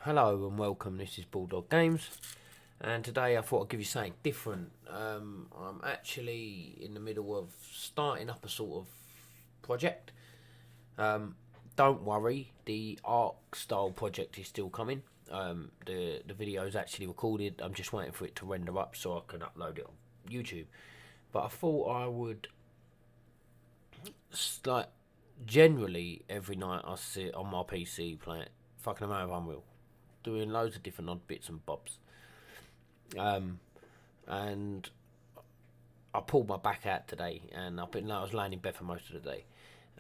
Hello and welcome, this is BullDog Games, and today I thought I'd give you something different. I'm actually in the middle of starting up a sort of project. Don't worry, the Arc style project is still coming. The video is actually recorded, I'm just waiting for it to render up so I can upload it on YouTube. But I thought I would, like, generally every night I sit on my PC playing fucking around with Unreal, doing loads of different odd bits and bobs. And I pulled my back out today, and I was laying in bed for most of the day,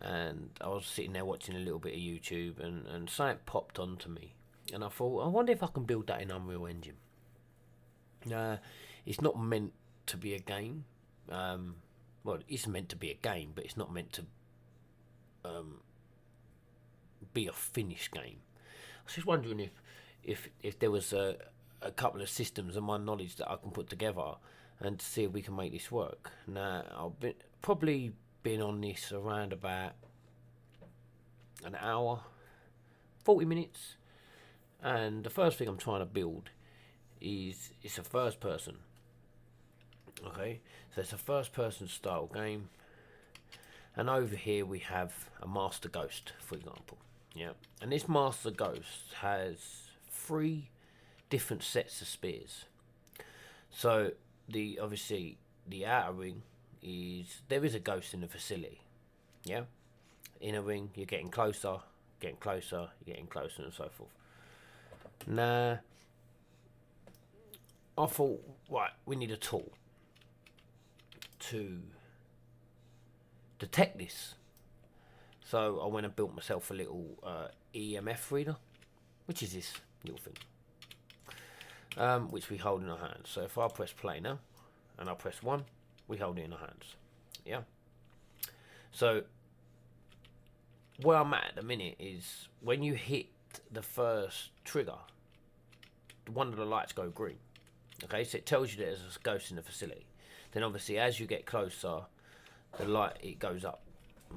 and I was sitting there watching a little bit of YouTube, and something popped onto me, and I thought, I wonder if I can build that in Unreal Engine. It's not meant to be a game. Well, it's meant to be a game, but it's not meant to be a finished game. I was just wondering if there was a couple of systems and my knowledge that I can put together and see if we can make this work. Now, probably been on this around about an hour, 40 minutes, and the first thing I'm trying to build is it's a first person. Okay, so it's a first person style game, and over here we have a master ghost, for example. Yeah, and this master ghost has 3 different sets of spears. So obviously the outer ring is, there is a ghost in the facility. Yeah, inner ring, you're getting closer, you're getting closer, and so forth. Now, I thought, right, we need a tool to detect this. So I went and built myself a little EMF reader, which is this little thing, which we hold in our hands. So if I press play now, and I press 1, we hold it in our hands. Yeah. So where I'm at the minute is when you hit the first trigger, one of the lights go green. Okay, so it tells you that there's a ghost in the facility. Then obviously as you get closer, the light, it goes up.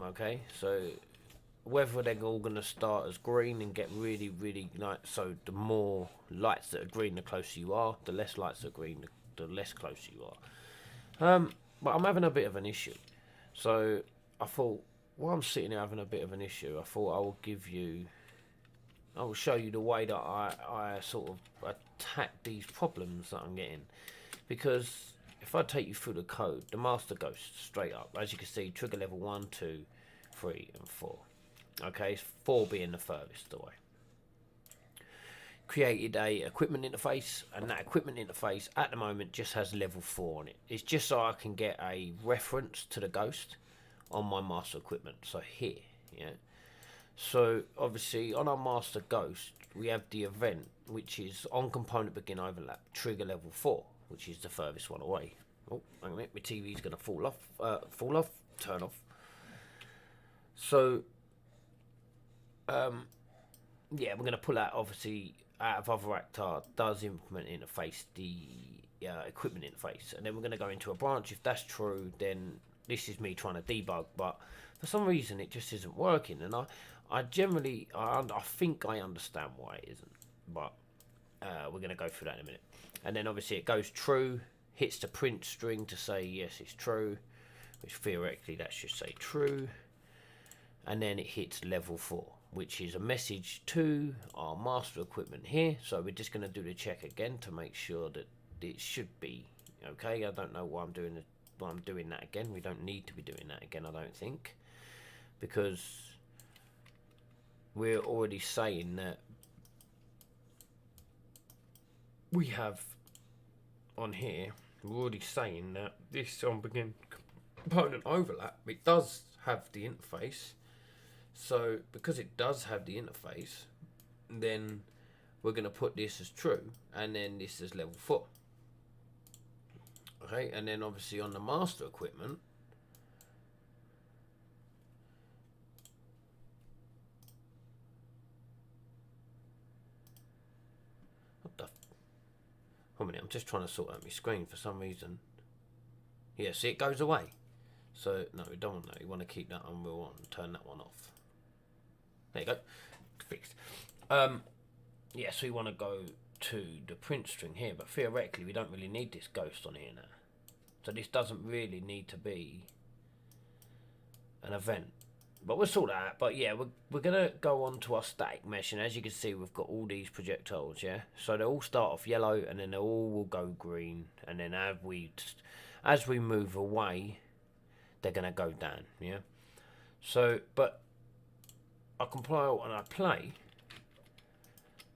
Okay, so whether they're all going to start as green and get really, really light, so the more lights that are green, the closer you are. The less lights that are green, the less close you are. But I'm having a bit of an issue. So I thought, while I'm sitting there having a bit of an issue, I thought I will show you the way that I sort of attack these problems that I'm getting. Because if I take you through the code, the master ghost straight up, as you can see, trigger level 1, 2, 3, and 4. Okay, 4 being the furthest away. Created a equipment interface, and that equipment interface at the moment just has level 4 on it. It's just so I can get a reference to the ghost on my master equipment. So here, yeah. So obviously on our master ghost, we have the event, which is on component begin overlap, trigger level 4, which is the furthest one away. Oh, hang on a minute, my TV's going to fall off, turn off. So, yeah, we're going to pull out, obviously, out of other actor, does implement interface, the equipment interface. And then we're going to go into a branch. If that's true, then this is me trying to debug, but for some reason it just isn't working. And I think I understand why it isn't, but we're going to go through that in a minute. And then obviously it goes true, hits the print string to say yes, it's true, which theoretically that should say true. And then it hits level 4, which is a message to our master equipment here. So we're just going to do the check again to make sure that it should be okay. I don't know why I'm doing that again. We don't need to be doing that again, I don't think, because we're already saying that we have on here, we're already saying that this on begin component overlap, it does have the interface. So because it does have the interface, then we're going to put this as true, and then this is level 4. Okay, and then obviously on the master equipment, what the? Hold a minute, I'm just trying to sort out my screen for some reason. Yeah, see, it goes away. So no, we don't want that. We want to keep that Unreal on and turn that one off. There you go, fixed. yes, we want to go to the print string here, but theoretically we don't really need this ghost on here now. So this doesn't really need to be an event. But we'll sort that out. But yeah, we're going to go on to our static mesh. And as you can see, we've got all these projectiles, yeah? So they all start off yellow and then they all will go green. And then as we move away, they're going to go down, yeah? So, but I compile and I play.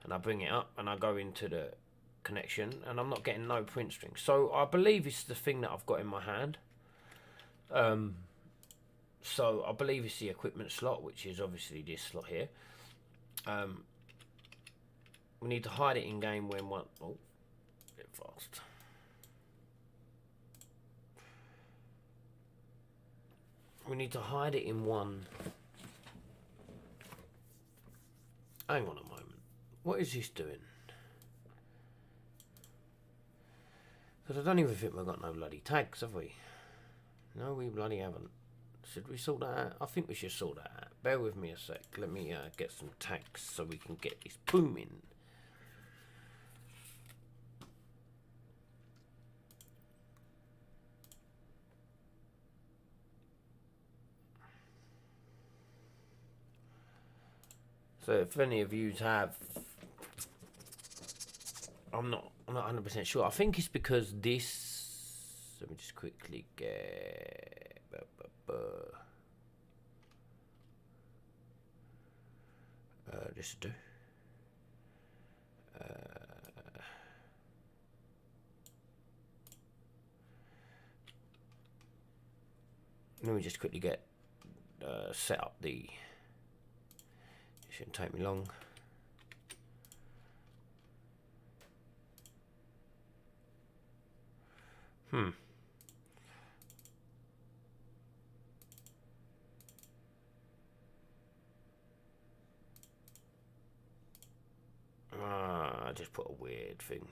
And I bring it up and I go into the connection. And I'm not getting no print string. So I believe it's the thing that I've got in my hand. So I believe it's the equipment slot, which is obviously this slot here. We need to hide it in game when one. Oh, a bit fast. We need to hide it in one. Hang on a moment. What is this doing? Because I don't even think we've got no bloody tags, have we? No, we bloody haven't. Should we sort that out? I think we should sort that out. Bear with me a sec. Let me get some tags so we can get this booming. So if any of you have, I'm not 100% sure. I think it's because this. Let me just quickly get. This will do. Let me just quickly get set up the. It shouldn't take me long. I just put a weird thing.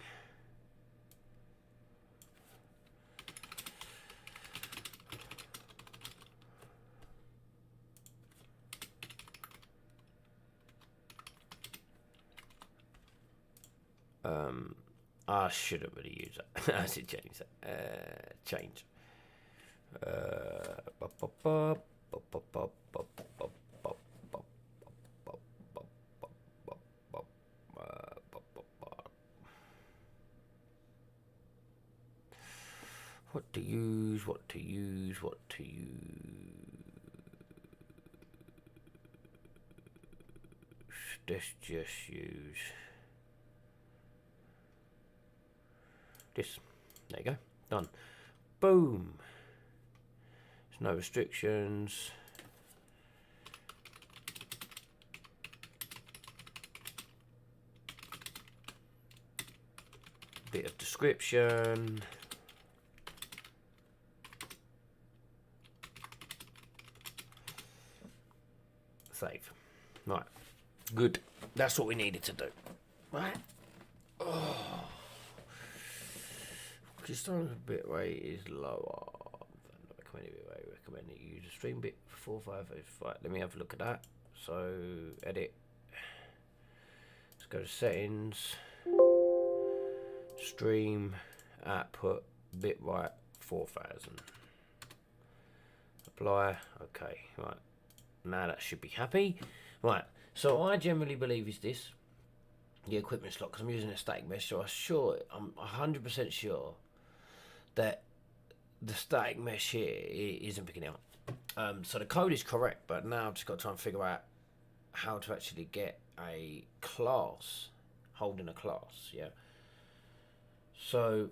I shouldn't really use that. I should change that. Change. What to use, what to use, what to use. Let's just use this. There you go. Done. Boom. There's no restrictions. Bit of description. Save. Right. Good. That's what we needed to do. Right. Oh. Historical bit rate is lower than the recommended bit rate. Recommended you use a stream bit for 455. Right, let me have a look at that. So, edit. Let's go to settings. Stream output bitrate 4000. Apply. Okay, right. Now that should be happy. Right, so I generally believe is this. The equipment slot, because I'm using a static mesh, so I'm 100% sure that the static mesh here isn't picking it up. So the code is correct, but now I've just got to try and figure out how to actually get a class holding a class, yeah. So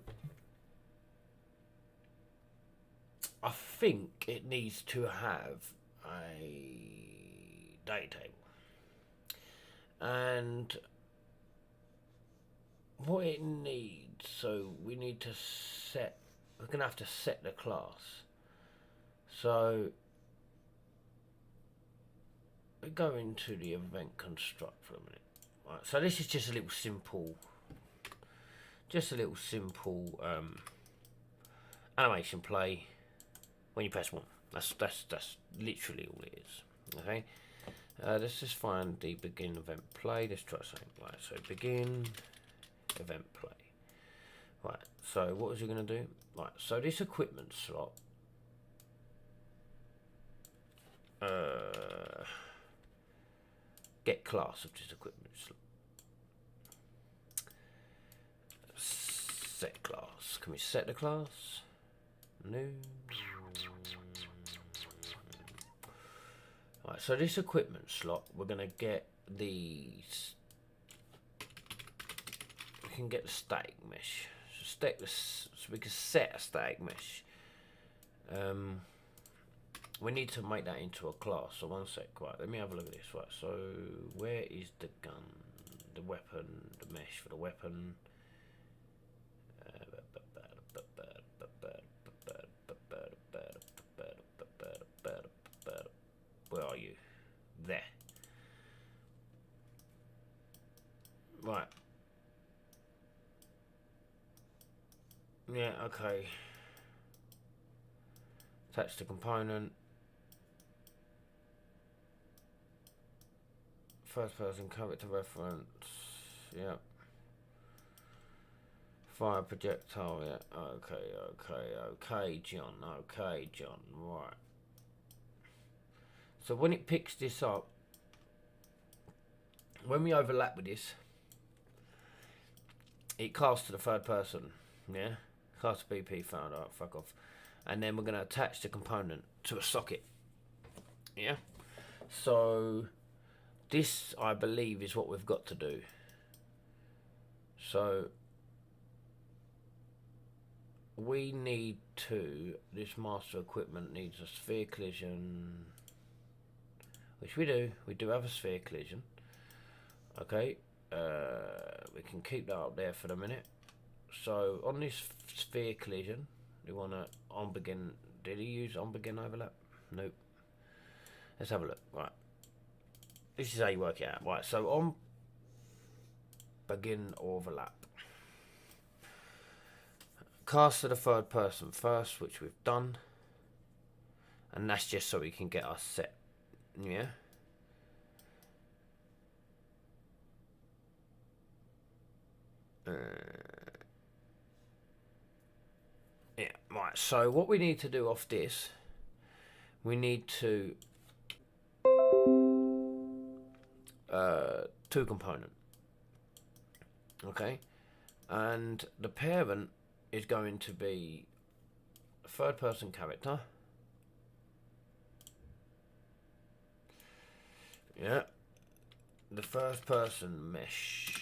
I think it needs to have a data table, and what it needs, so we need to set, we're gonna have to set the class. So we go into the event construct for a minute. Right, so this is just a little simple animation play when you press 1. That's literally all it is. Okay. Let's just find the begin event play. Let's try something. Right, so begin event play. Right, so what was you going to do? Right, so this equipment slot. Get class of this equipment slot. Set class. Can we set the class? No. Right, so this equipment slot, we're going to get these. We can get the static mesh. So we can set a static mesh. We need to make that into a class. So one sec. Right, let me have a look at this. Right, so where is the gun, the weapon, the mesh for the weapon? Where are you? There. Right. Yeah, okay. Attach the component. First person character reference. Yeah. Fire projectile. Yeah. Okay, John. Okay, John. Right. So when it picks this up, when we overlap with this, it casts to the third person. Yeah. Cast BP found. Alright, fuck off. And then we're going to attach the component to a socket. Yeah. So this, I believe, is what we've got to do. So we need to, this master equipment needs a sphere collision, which we do. We do have a sphere collision. Okay. We can keep that up there for the minute. So on this sphere collision, we want to on begin. Did he use on begin overlap? Nope. Let's have a look. Right. This is how you work it out. Right. So on begin overlap. Cast to the third person first, which we've done. And that's just so we can get us set. Yeah. Yeah, right, so what we need to do off this, we need to two component. Okay, and the parent is going to be a third person character. Yeah, the first person mesh.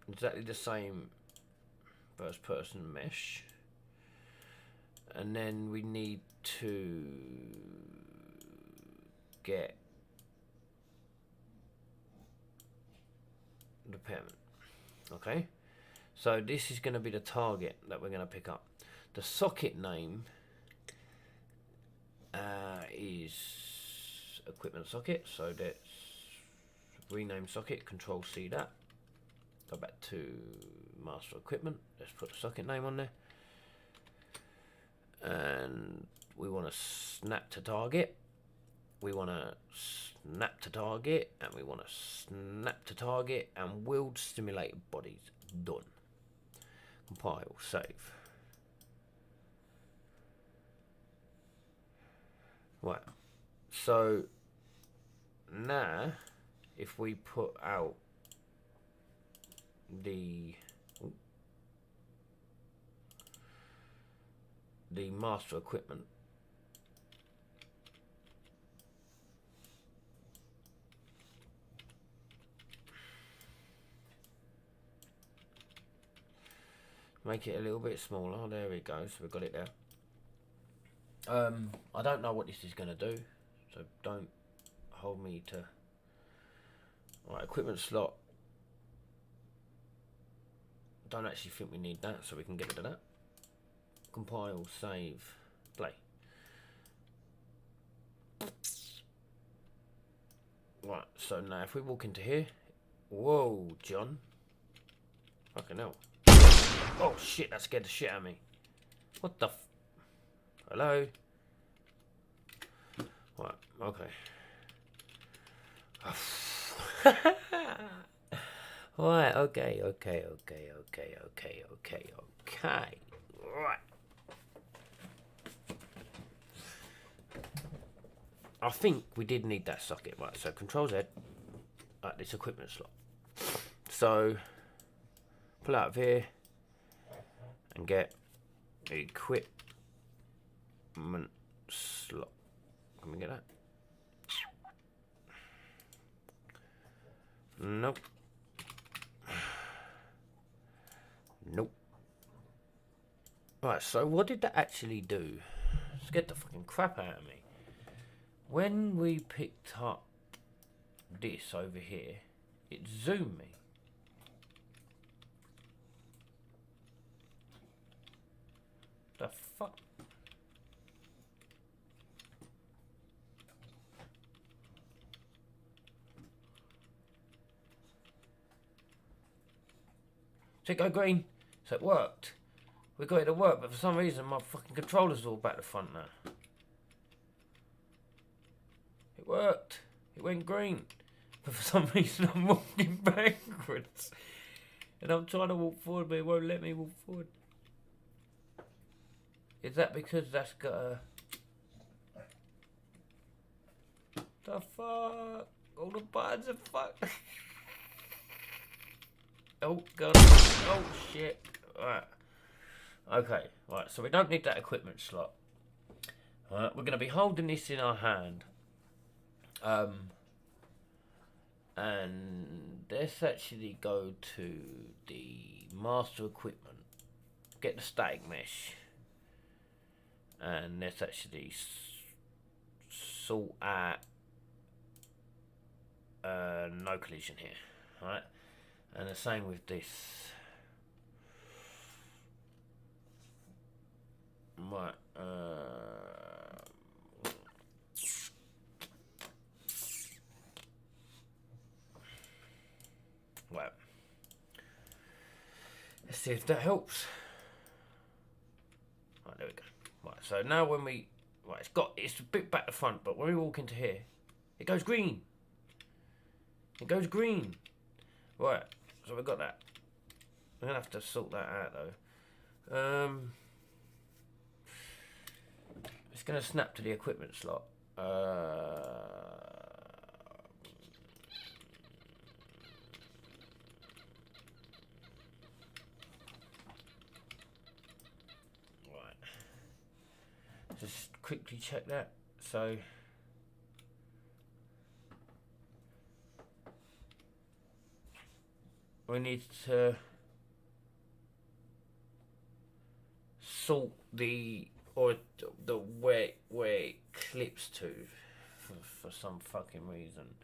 Exactly the same first person mesh, and then we need to get the parent. Okay, so this is going to be the target that we're going to pick up. The socket name is equipment socket, so that's rename socket, Control C that. Go back to master equipment. Let's put the socket name on there. And we want to snap to target. We want to snap to target. And we want to snap to target. And wheeled stimulated bodies. Done. Compile. Save. Right. So now if we put out the master equipment, make it a little bit smaller. There we go, so we've got it there. I don't know what this is going to do, so don't hold me to. Right, equipment slot. Don't actually think we need that, so we can get rid of that. Compile, save, play. Right, so now if we walk into here, whoa, John. Fucking hell. Oh shit, that scared the shit out of me. What the f... Hello? Right, okay. Right, okay. Right. I think we did need that socket, right? So Control Z, at this equipment slot. So pull out of here and get equipment slot. Can we get that? Nope. Nope. Right, so what did that actually do? Scared the fucking crap out of me. When we picked up this over here, it zoomed me. The fuck? So it go green. So it worked. We got it to work, but for some reason my fucking controller's all back to front now. It worked. It went green. But for some reason I'm walking backwards. And I'm trying to walk forward, but it won't let me walk forward. Is that because that's got a... The fuck? All the buttons are fucked. Oh, God. Oh, shit. Right. Okay. Right, so we don't need that equipment slot. Alright, we're going to be holding this in our hand. And let's actually go to the master equipment. Get the static mesh. And let's actually sort out no collision here. Alright. And the same with this. Right. Well, let's see if that helps. Right, there we go. Right, so now when we... Right, it's a bit back to front, but when we walk into here, it goes green. It goes green. Right, so we've got that. I'm going to have to sort that out, though. It's going to snap to the equipment slot. Just quickly check that. So we need to sort the where it clips to for some fucking reason.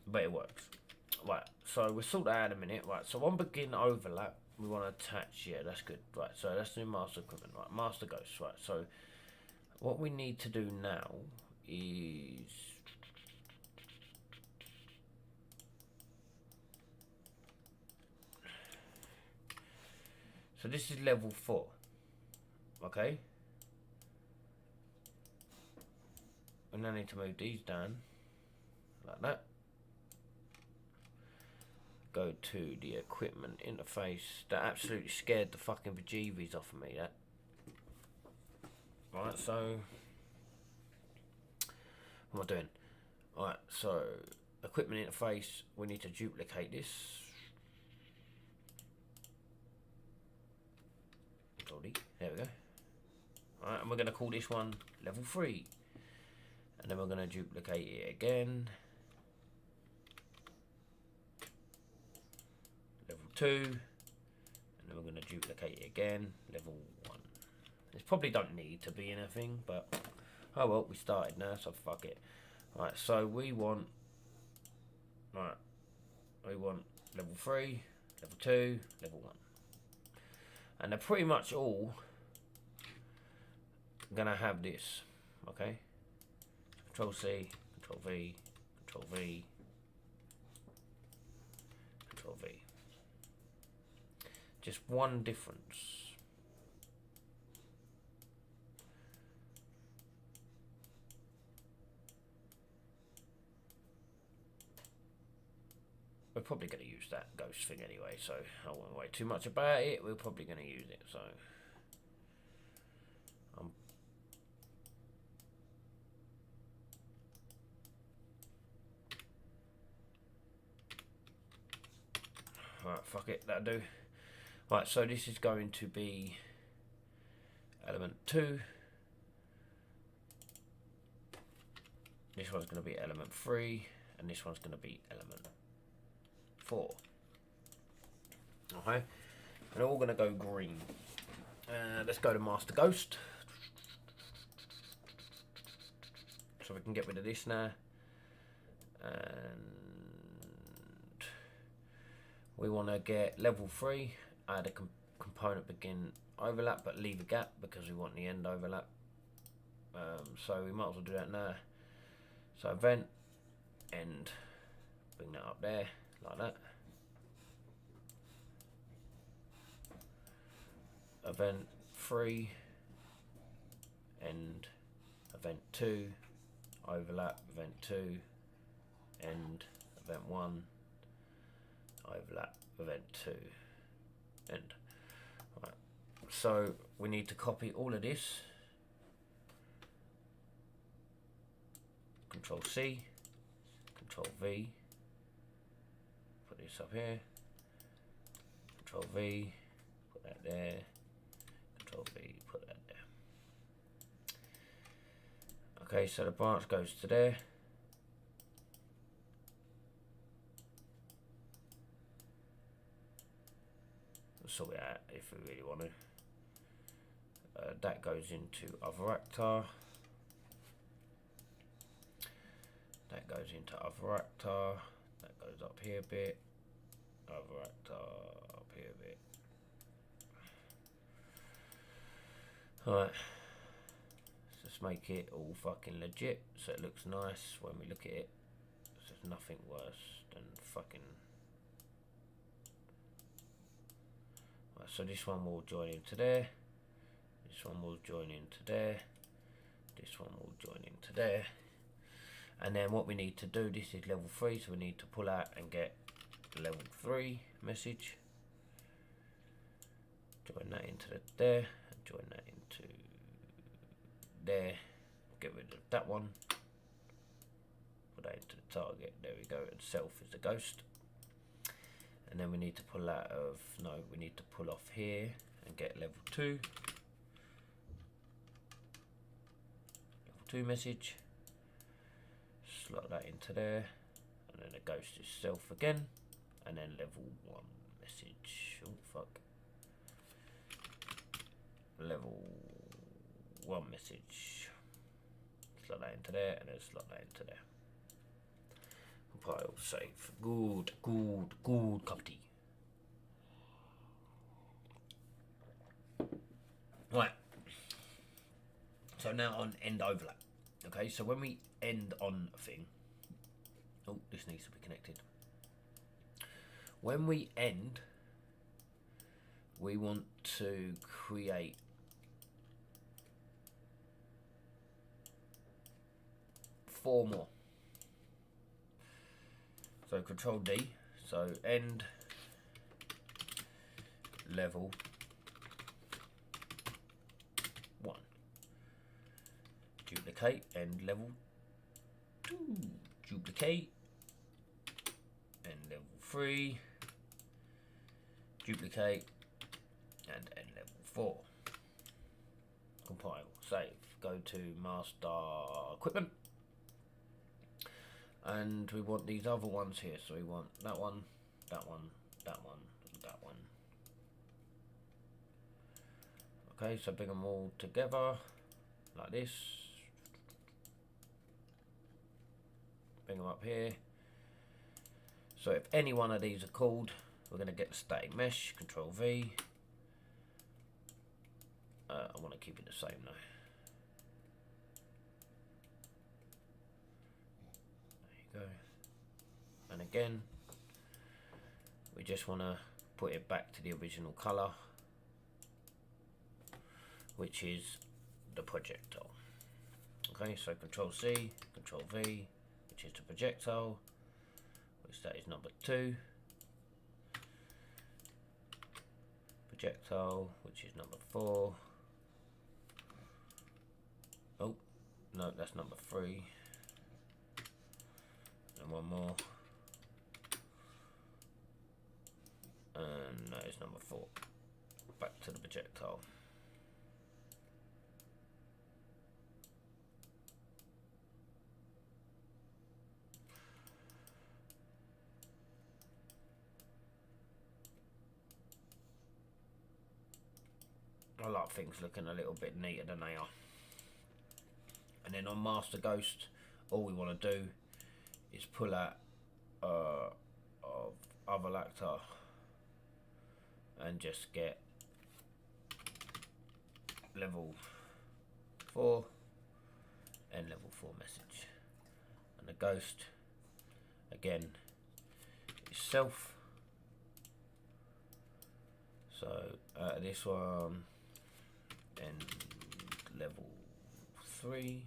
But it works. Right, so we'll sort that out in a minute. Right, so on begin overlap, we want to attach. Yeah, that's good. Right, so that's the master equipment. Right, master ghost. Right, so what we need to do now is so this is level 4. Okay. And I need to move these down like that. Go to the equipment interface. That absolutely scared the fucking bejeebies off of me, that. Right, so what am I doing? Right, so equipment interface, we need to duplicate this. There we go. Alright, and we're going to call this one level 3. And then we're going to duplicate it again. Level 2. And then we're going to duplicate it again. Level 1. This probably don't need to be anything, but oh well, we started now, so fuck it. Right, so we want level 3, level 2, level 1. And they're pretty much all gonna have this, okay? Control C, Control V, Control V, Control V. Just one difference. we're probably going to use that ghost thing anyway, so I won't worry too much about it. We're probably going to use it, so right, fuck it, that'll do. Right, so this is going to be element 2. This one's going to be element 3, and this one's going to be element 4. Okay, and they're all going to go green. Let's go to Master Ghost. So we can get rid of this now. And we want to get level 3, add a component begin overlap, but leave a gap because we want the end overlap. So we might as well do that now. So event, end, bring that up there, like that. Event 3, end, event 2, overlap, event 2, end, event 1, overlap, event 2, end. Right. So we need to copy all of this. Control C, Control V, put this up here, Control V, put that there, Control V, put that there. Okay, so the branch goes to there. We'll sort it out if we really want to. That goes into other actor. That goes into other actor. That goes up here a bit. Other actor up here a bit. Alright. Let's just make it all fucking legit so it looks nice when we look at it. There's nothing worse than fucking. Right, so this one will join into there. This one will join into there. This one will join into there. And then what we need to do, this is level 3, so we need to pull out and get level 3 message. Join that into there, and join that into there. Get rid of that one. Put that into the target, there we go, and self is the ghost. And then we need to pull out of, no, we need to pull off here and get level 2. Level 2 message. Slot that into there, and then the ghost is self again, and then level 1 message. Oh fuck. Level 1 message. Slot that into there, and then slot that into there. Compile, save. Good, good, good cup of tea. Right. So now on end overlap. Okay, so when we end on a thing, oh, this needs to be connected. When we end, we want to create four more. So Control D, so end level 1. Duplicate end level 2. Duplicate end level 3. Duplicate and end level 4. Compile, save, go to master equipment. And we want these other ones here, so we want that one, that one, that one, that one. Okay, so bring them all together like this. Bring them up here. So if any one of these are called, we're going to get the static mesh, Control V. I want to keep it the same though. Go. And again, we just want to put it back to the original color, which is the projectile. Okay, so Control C, Control V, which is the projectile. which that is number 2. Projectile, which is number 4. Oh, no, that's number 3. And one more. And that is number 4. Back to the projectile. I like things looking a little bit neater than they are. And then on Master Ghost, all we want to do is pull out of other lactar and just get level 4 and level 4 message. And the Ghost again is self. So this one and level 3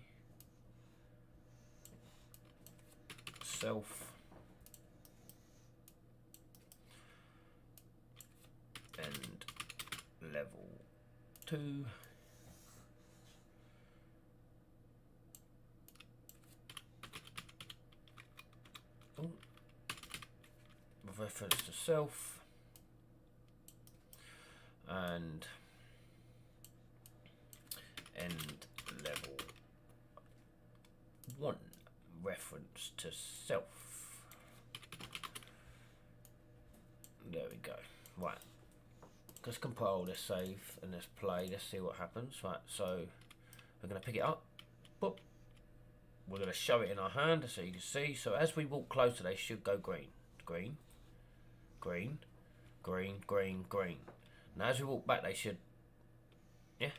self and level 2 with reference to self and level 1 reference to self. There we go. Right, let's compile, let's save, and let's play. Let's see what happens. Right, so we're going to pick it up. Boop. We're going to show it in our hand so you can see. So as we walk closer, they should go green, green, green, green, green, green. Now as we walk back, they should, yeah.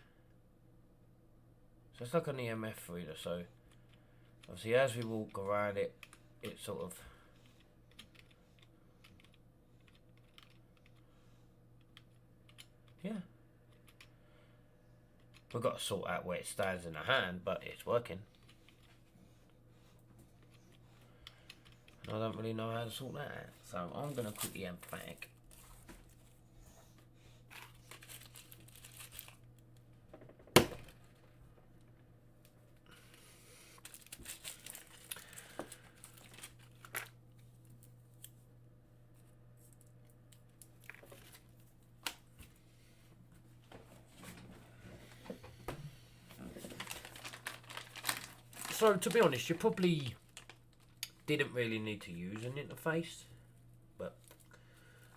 So it's like an EMF reader. So obviously as we walk around it, it sort of, yeah. We've got to sort out where it stands in the hand, but it's working. And I don't really know how to sort that out. So I'm going to quickly emphatic. So to be honest, you probably didn't really need to use an interface, but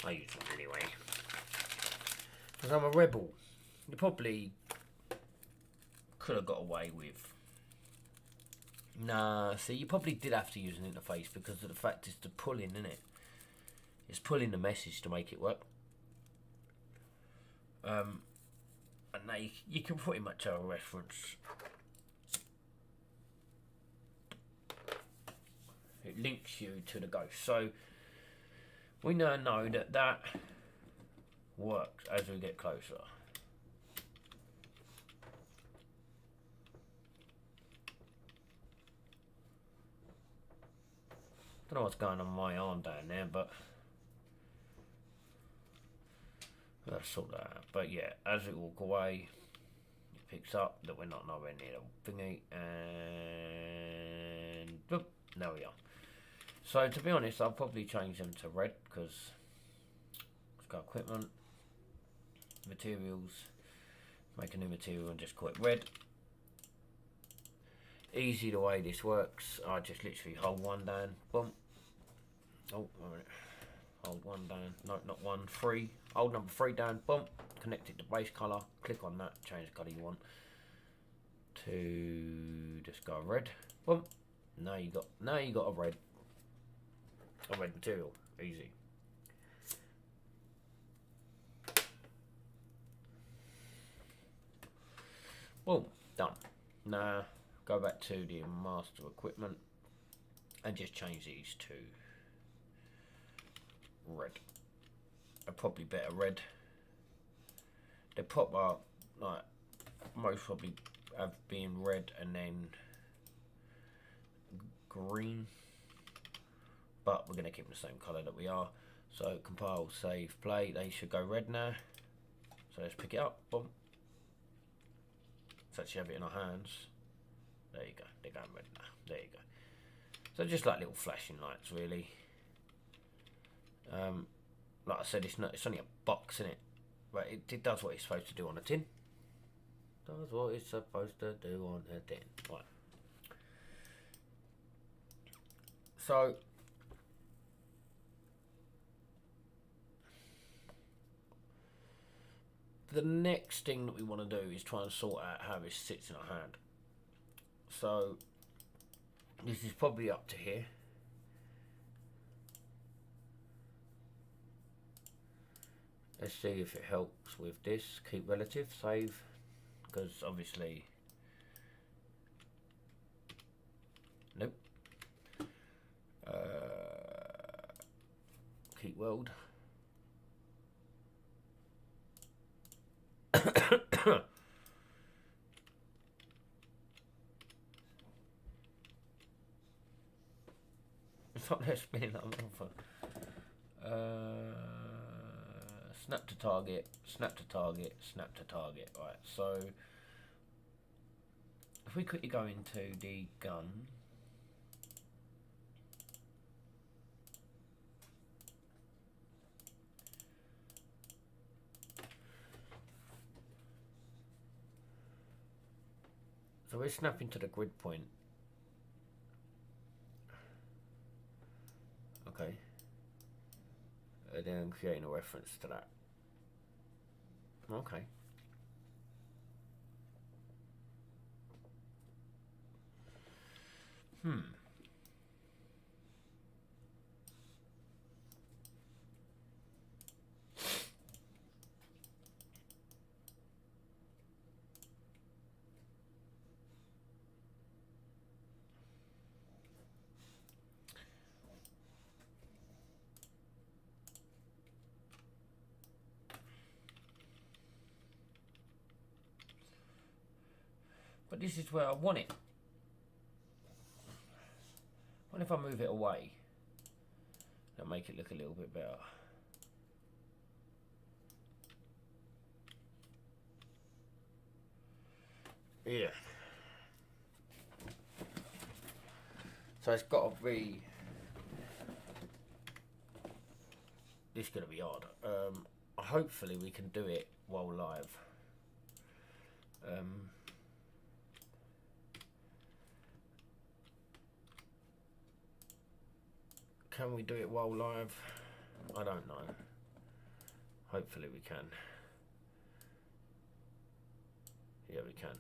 I use one anyway. Because I'm a rebel. You probably could have got away with. Nah, see, you probably did have to use an interface because of the fact it's the pulling, isn't it? It's pulling the message to make it work. And now you can pretty much have a reference. It links you to the Ghost. So we now know that that works as we get closer. Don't know what's going on with my arm down there, but let's sort that out. But yeah, as we walk away, it picks up that we're not nowhere near the thingy, and boop, there we are. So to be honest, I'll probably change them to red because it's got equipment, materials, make a new material and just call it red. Easy the way this works, I just literally hold one down, boom. Oh, alright. Hold one down, no, not one, 3. Hold number 3 down, boom. Connect it to base colour, click on that, change the colour you want to just go red, boom. Now you got a red material, easy. Boom, done. Now go back to the master equipment and just change these to red. Probably better red. They pop up like most probably have been red and then green. but we're going to keep them the same colour that we are. So compile, save, play. They should go red now. So let's pick it up. Boom. Let's actually have it in our hands. There you go. They're going red now. There you go. So just like little flashing lights, really. Like I said, it's only a box, isn't it? But it does what it's supposed to do on a tin. Does what it's supposed to do on a tin. Right. So the next thing that we want to do is try and sort out how this sits in our hand. So this is probably up to here. Let's see if it helps with this. Keep relative, save, because obviously, nope. Keep world. It's not there spinning that motherfucker. Snap to target, snap to target, snap to target. Right, so if we quickly go into the gun. So we're snapping to the grid point. Okay. And then creating a reference to that. Okay. But this is where I want it. What if I move it away? That'll make it look a little bit better. Yeah. So it's got to be. This is going to be odd. Hopefully we can do it while live. Can we do it while live? I don't know. Hopefully we can. Yeah, we can.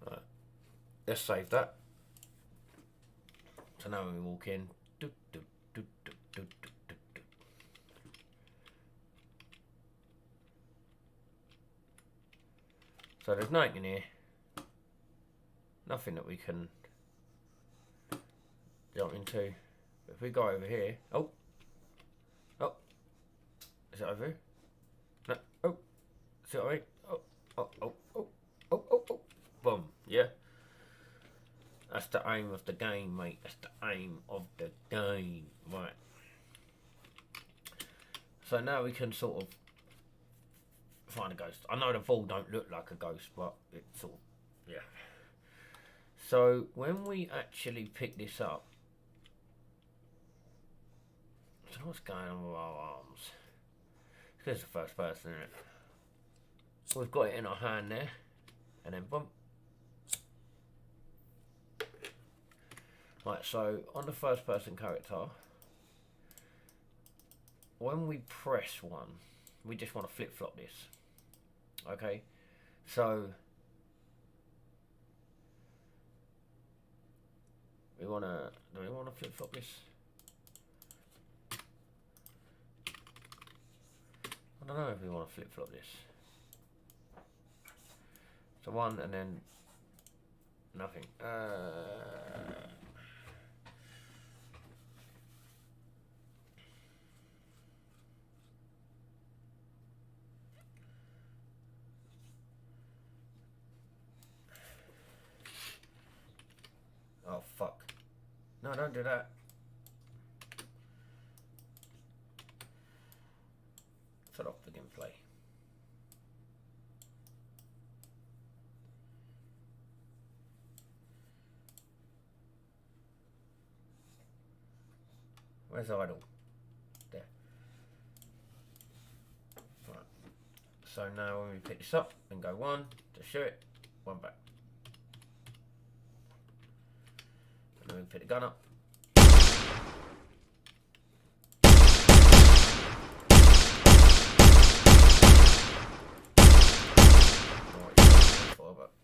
Right. Let's save that. So now when we walk in, so there's nothing in here, nothing that we can jump into. If we go over here, oh, is it over here? No, oh, see what I mean? Oh, boom, yeah. That's the aim of the game, mate. That's the aim of the game, right? So now we can sort of find a ghost. I know the ball don't look like a ghost, but it's sort of, yeah. So when we actually pick this up, I don't know what's going on with our arms. This is the first person, isn't it? So we've got it in our hand there, and then boom. Right, so on the first person character, when we press 1, we just want to flip-flop this. Okay, so do we want to flip-flop this? I don't know if we want to flip-flop this. So 1 and then nothing. Oh fuck. No, don't do that. Shut off the gameplay. Where's idle? There. Right. So now when we pick this up and go 1 to shoot it, 1 back. And then we pick the gun up.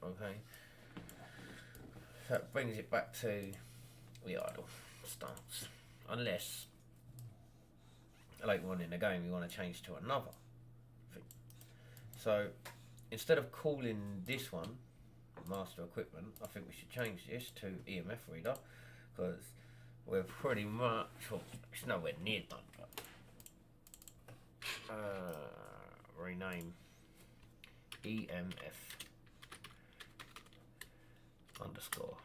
Okay. So that brings it back to the idle stance. Unless later on in the game we want to change to another thing. So instead of calling this one master equipment, I think we should change this to EMF reader, because we're pretty much, well, it's nowhere near done. Rename EMF underscore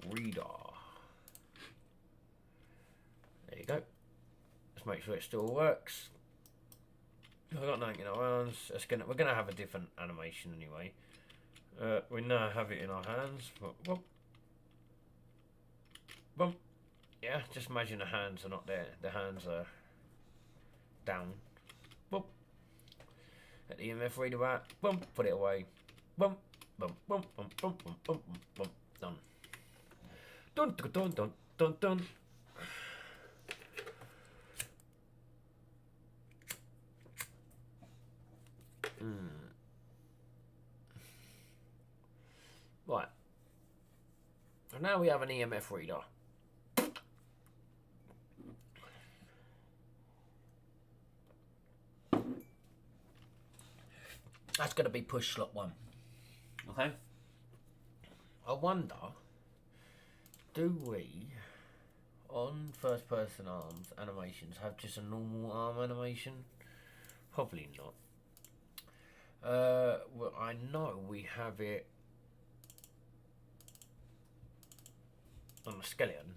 reader. There you go. Let's make sure it still works. I've got nothing in our hands. We're gonna have a different animation anyway. We now have it in our hands. Boom. Boom. Yeah, just imagine the hands are not there. The hands are down. Boom. Let the EMF reader out. Boom. Put it away. Boom. Boom. Boom. Boom. Boom. Boom. Boom. Boom. Boom. Done. Dun dun dun dun dun dun. Right. And now we have an EMF reader. That's going to be push slot 1. Okay. I wonder, do we, on first person arms animations, have just a normal arm animation? Probably not. Well, I know we have it on the skeleton.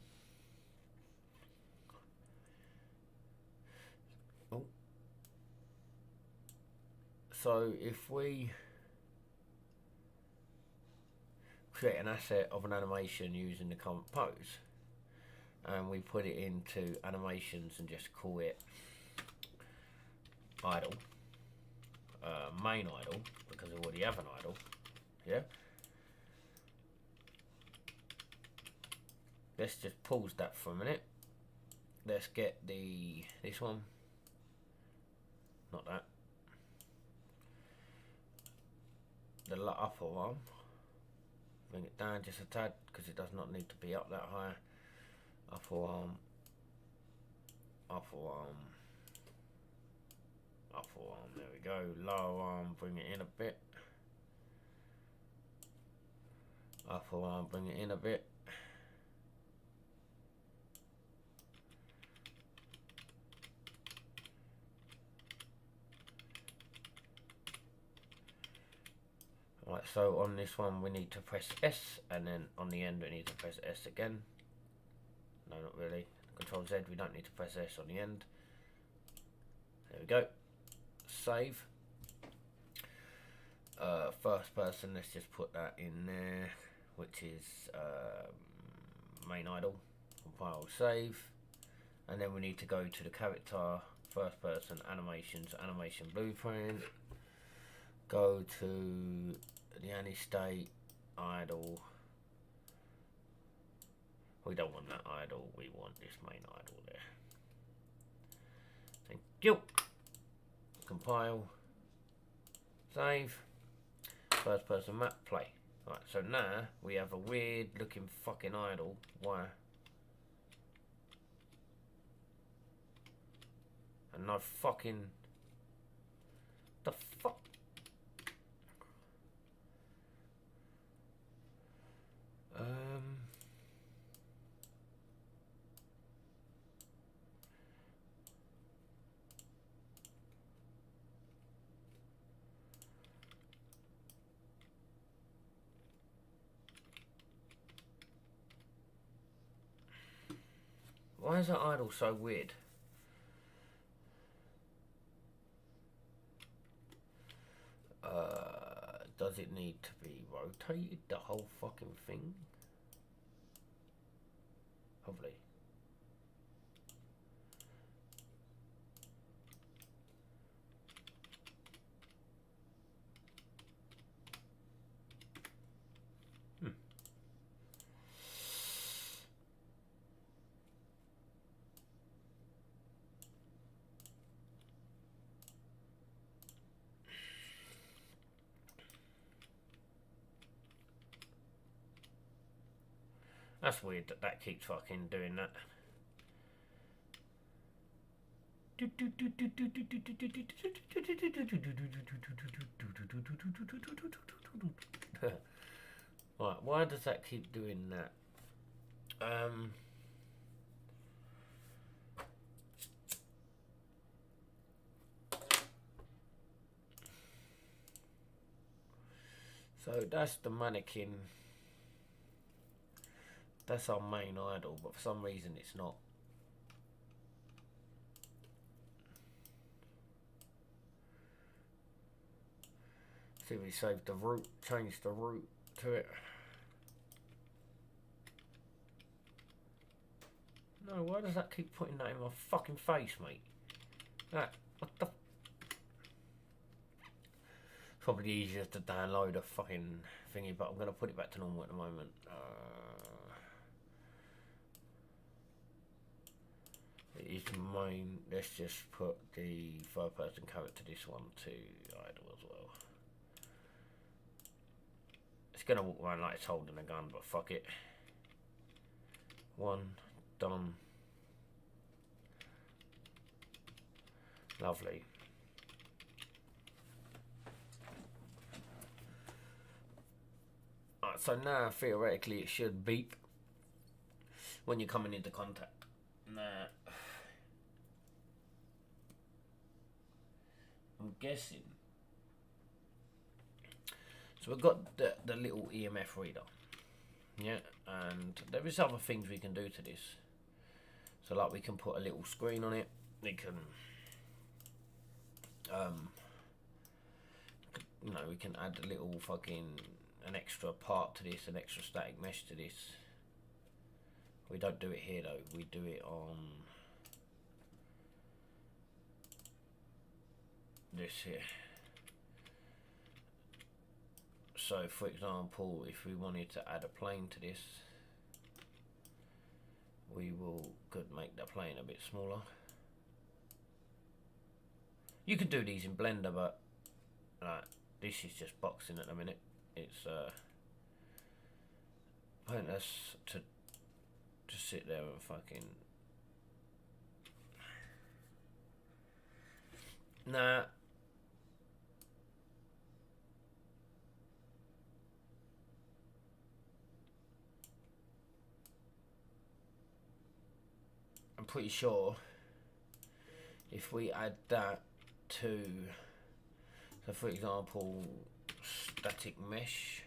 Oh. So if we create an asset of an animation using the current pose, and we put it into animations and just call it idle, main idle, because we already have an idle, yeah. Let's just pause that for a minute. Let's get this one, not that, the upper one. Bring it down just a tad, because it does not need to be up that high. Upper arm, upper arm, upper arm, there we go. Lower arm, bring it in a bit. Upper arm, bring it in a bit. Right, so on this one we need to press S, and then on the end we need to press S again. No, not really. Control Z, we don't need to press S on the end. There we go. Save. First person, let's just put that in there, which is main idle. Compile, save. And then we need to go to the character, first person, animations, animation blueprint. Go to the any state, idle. We don't want that idle, we want this main idle there. you. Compile. Save. First person map, play. Right, so now we have a weird looking fucking idol. Why? And no fucking... The fuck? Why is that idol so weird? Does it need to be rotated, the whole fucking thing? Probably. That's weird that that keeps fucking doing that. Right, why does that keep doing that? So that's the mannequin. That's our main idol, but for some reason it's not. See, we saved the root, changed the root to it. No, why does that keep putting that in my fucking face, mate? That, what the? Probably easier to download a fucking thingy, but I'm going to put it back to normal at the moment. It is main. Let's just put the third person character, this one, to idle as well. It's going to walk around like it's holding a gun, but fuck it. One, done. Lovely. Right, so now theoretically it should beep when you're coming into contact. Nah. I'm guessing. So we've got the little EMF reader. Yeah, and there is other things we can do to this. So like we can put a little screen on it. We can you know, we can add a little fucking an extra part to this, an extra static mesh to this. We don't do it here though, we do it on this here. So for example, if we wanted to add a plane to this, we could make the plane a bit smaller. You could do these in Blender, but this is just boxing at the minute. It's pointless to just sit there and fucking. Nah. I'm pretty sure if we add that to, so for example, static mesh.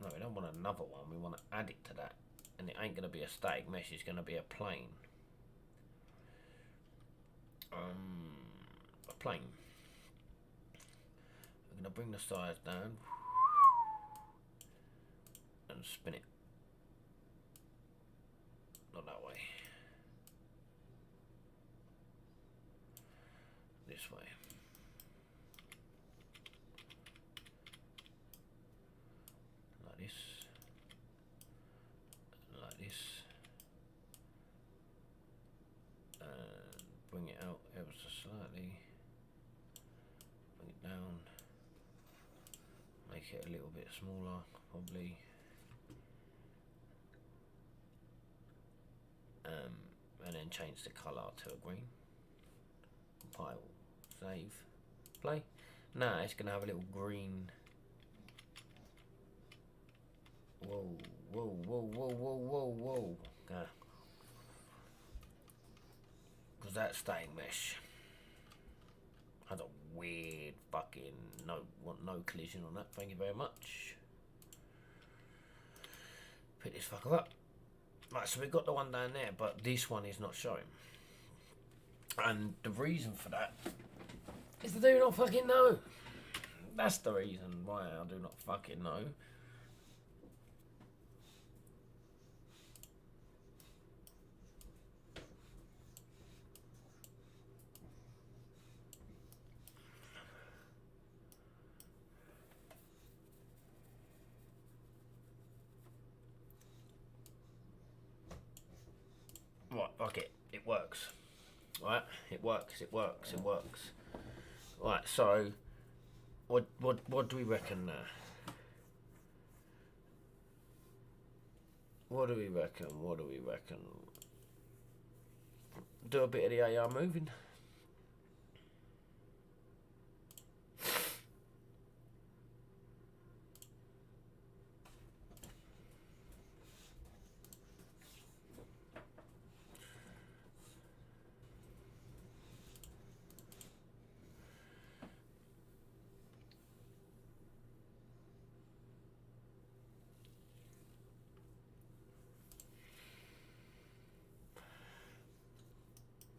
No, we don't want another one. We want to add it to that, and it ain't going to be a static mesh. It's going to be a plane. A plane. We're going to bring the size down and spin it. Not that way. This way. Like this. Like this. make it a little bit smaller, probably. And then change the colour to a green. File, save, play. Now it's going to have a little green. Whoa, whoa, whoa, whoa, whoa, whoa, whoa. Because that static mesh has a weird fucking no collision on that. Thank you very much. Pick this fucker up. Right, so we've got the one down there, but this one is not showing. And the reason for that is I do not fucking know. That's the reason why I do not fucking know. Right, fuck it. It works. Right, it works. Right, so what do we reckon now? What do we reckon? Do a bit of the AR moving.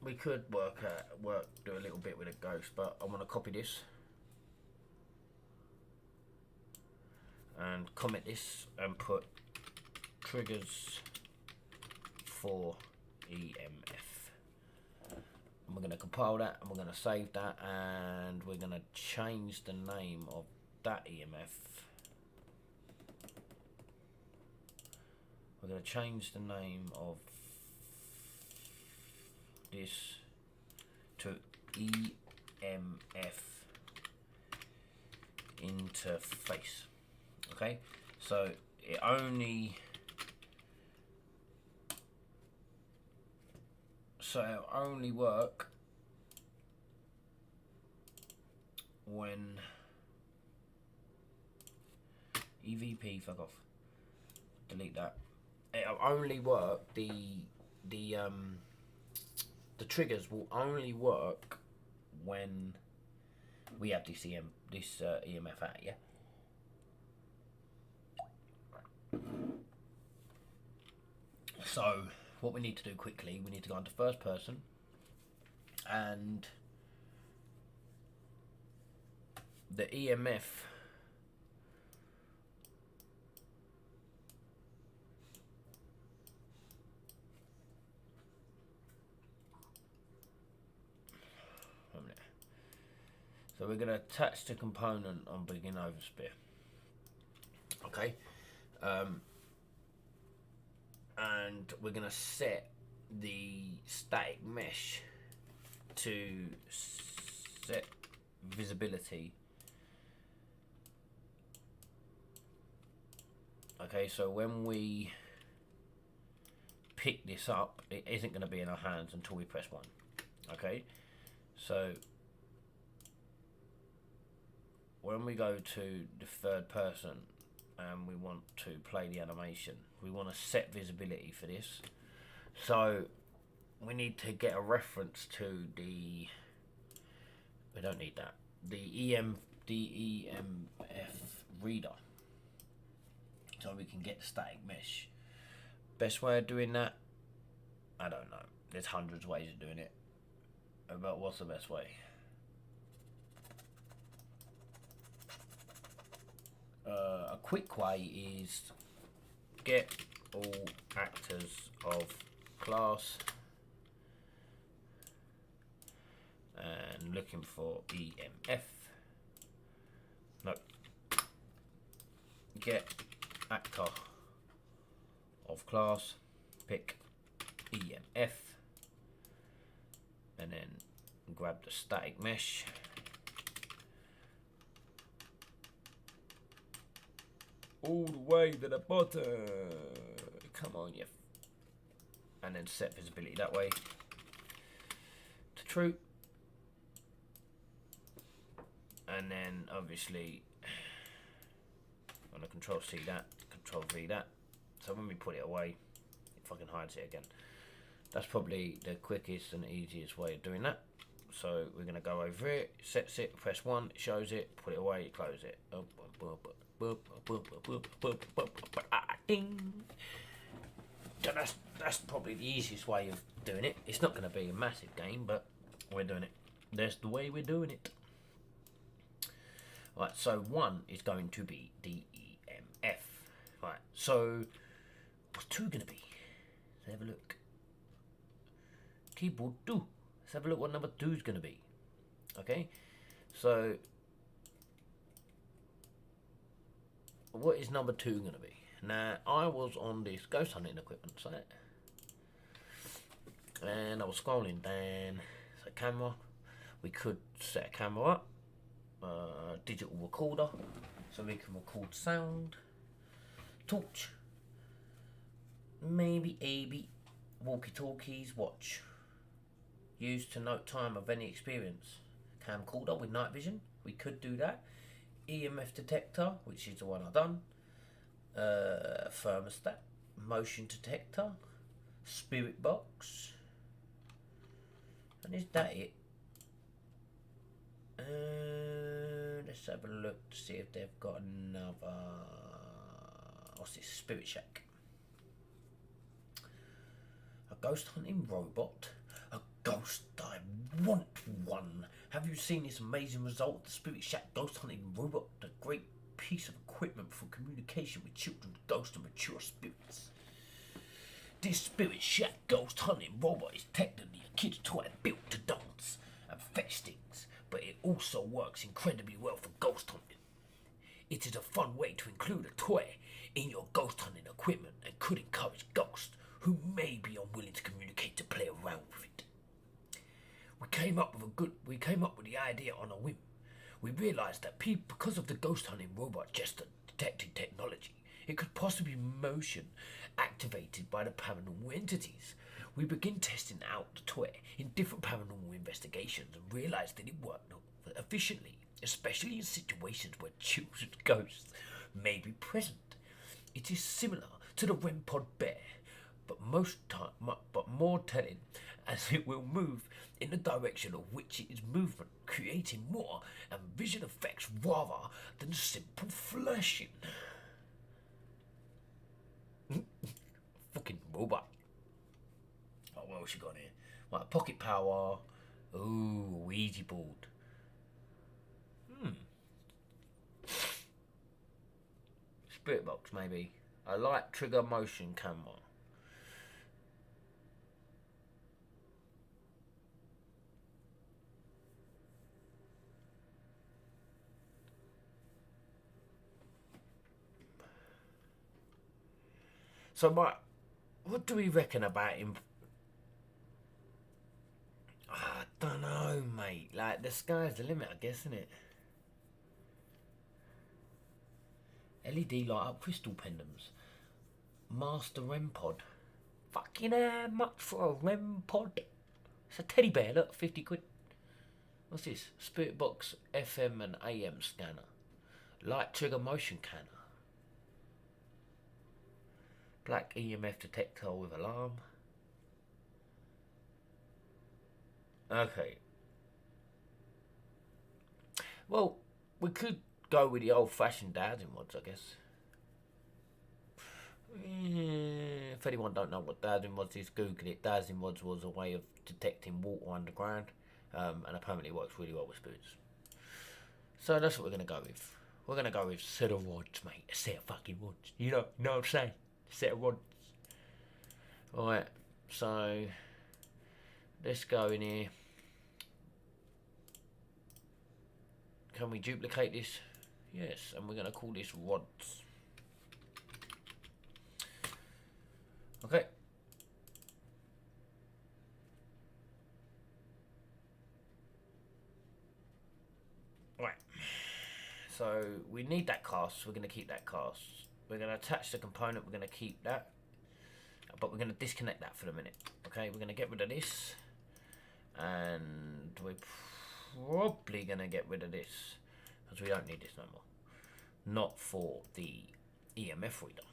We could do a little bit with a ghost, but I want to copy this and comment this and put triggers for EMF. And we're going to compile that and we're going to save that and we're going to change the name of that EMF. We're going to change the name of this to EMF interface. Okay, so it only work when EVP, fuck off, delete that. It'll only work, the triggers will only work when we have this EMF out, yeah? So what we need to do quickly, we need to go into first person and the EMF so we're going to attach the component on begin overspear. Okay, and we're going to set the static mesh to set visibility. Okay, so when we pick this up, it isn't going to be in our hands until we press 1. Okay, so when we go to the third person and we want to play the animation, we want to set visibility for this. So we need to get a reference to we don't need that, the EMF reader, so we can get the static mesh. Best way of doing that, I don't know. There's hundreds of ways of doing it. But what's the best way? A quick way is get all actors of class and looking for EMF. No. Get actor of class, pick EMF, and then grab the static mesh. all the way to the bottom. Come on, you. And then set visibility that way to true. And then obviously on the Control C that, Control V that. So when we put it away, it fucking hides it again. That's probably the quickest and easiest way of doing that. So we're gonna go over it, sets it, press 1, it shows it, put it away, close it. Ding. That's probably the easiest way of doing it. It's not gonna be a massive game, but we're doing it. That's the way we're doing it. Right, so 1 is going to be DEMF. Right, so what's 2 going to be? Let's have a look. Keyboard 2. Let's have a look what number 2 is going to be. Okay, so what is number 2 going to be? Now, I was on this ghost hunting equipment site, and I was scrolling down. So camera, we could set a camera up. Digital recorder, so we can record sound. Torch, maybe AB, walkie-talkies, watch. Used to note time of any experience. Camcorder with night vision, we could do that. EMF detector, which is the one I've done. Thermostat, motion detector, spirit box, and is that it? Let's have a look to see if they've got another. What's this? Spirit Shack. A ghost hunting robot. A ghost. I want one. Have you seen this amazing result? The Spirit Shack ghost hunting robot. A great piece of equipment for communication with children, ghosts, and mature spirits. This Spirit Shack ghost hunting robot is technically a kid's toy built to dance and fetch things, but it also works incredibly well for ghost hunting. It is a fun way to include a toy in your ghost hunting equipment and could encourage ghosts who may be unwilling to communicate to play around with it. We came up with the idea on a whim. We realized that because of the ghost hunting robot gesture detecting technology, it could possibly be motion activated by the paranormal entities. We began testing out the toy in different paranormal investigations and realized that it worked efficiently, especially in situations where children's ghosts may be present. It is similar to the REM pod bear, but more telling, as it will move in the direction of which it is movement, creating more and vision effects rather than simple flashing. Fucking robot. Oh, what else you got here? Right, pocket power. Ooh, Ouija board. Spirit box, maybe. A light trigger motion camera. So, what do we reckon about him? I don't know, mate. Like, the sky's the limit, I guess, isn't it? LED light up crystal pendants. Master REM pod. Fucking how much for a REM pod? It's a teddy bear, look, 50 quid. What's this? Spirit box FM and AM scanner. Light trigger motion canner. Black EMF detector with alarm. Okay. Well, we could go with the old-fashioned dowsing rods, I guess. If anyone don't know what dowsing rods is, Google it. Dowsing rods was a way of detecting water underground, and apparently it works really well with spirits. So that's what we're going to go with. We're going to go with set of rods, mate. A set of fucking rods. You know what I'm saying? Set of rods. Alright, so let's go in here. Can we duplicate this? Yes, and we're going to call this rods. Okay. Right. So we need that cast. We're going to keep that cast. we're going to attach the component, we're going to keep that, but we're going to disconnect that for the minute. Okay, we're going to get rid of this, and we're probably going to get rid of this, because we don't need this no more. Not for the EMF reader.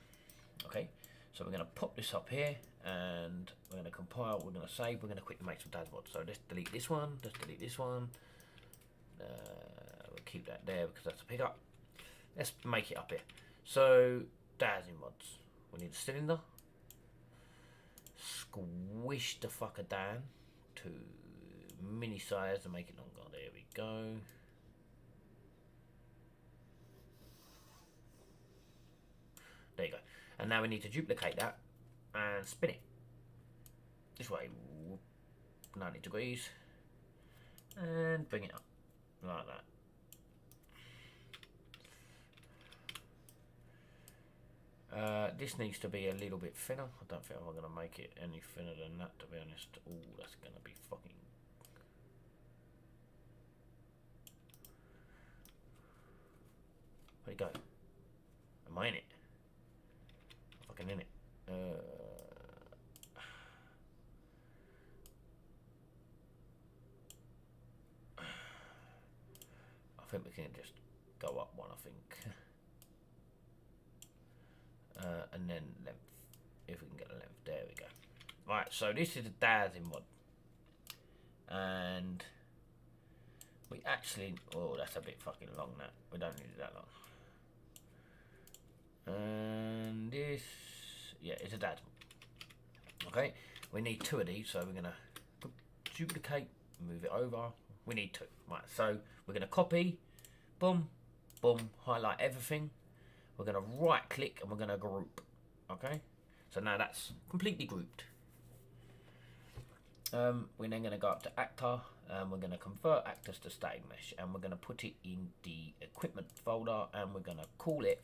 Okay, so we're going to pop this up here, and we're going to compile, we're going to save, we're going to quickly make some dashboards. So let's delete this one, let's delete this one. We'll keep that there because that's a pickup. Let's make it up here. So, dowsing rods. We need a cylinder. Squish the fucker down to mini size and make it longer. There we go. There you go. And now we need to duplicate that and spin it. This way. 90 degrees. And bring it up. Like that. This needs to be a little bit thinner. I don't think I'm going to make it any thinner than that, to be honest. Oh, that's going to be fucking... Where'd it go? Am I in it? I'm fucking in it. I think we can just go up one, I think. And then length, if we can get the length, there we go. Right, so this is a dowsing mod, and we actually, oh, that's a bit fucking long. That we don't need it that long. And this, yeah, it's a dowsing mod. Okay, we need 2 of these, so we're gonna duplicate, move it over. We need 2. Right, so we're gonna copy, boom, boom, highlight everything. We're going to right click and we're going to group. Okay, so now that's completely grouped. We're then going to go up to actor and we're going to convert actors to static mesh, and we're going to put it in the equipment folder, and we're going to call it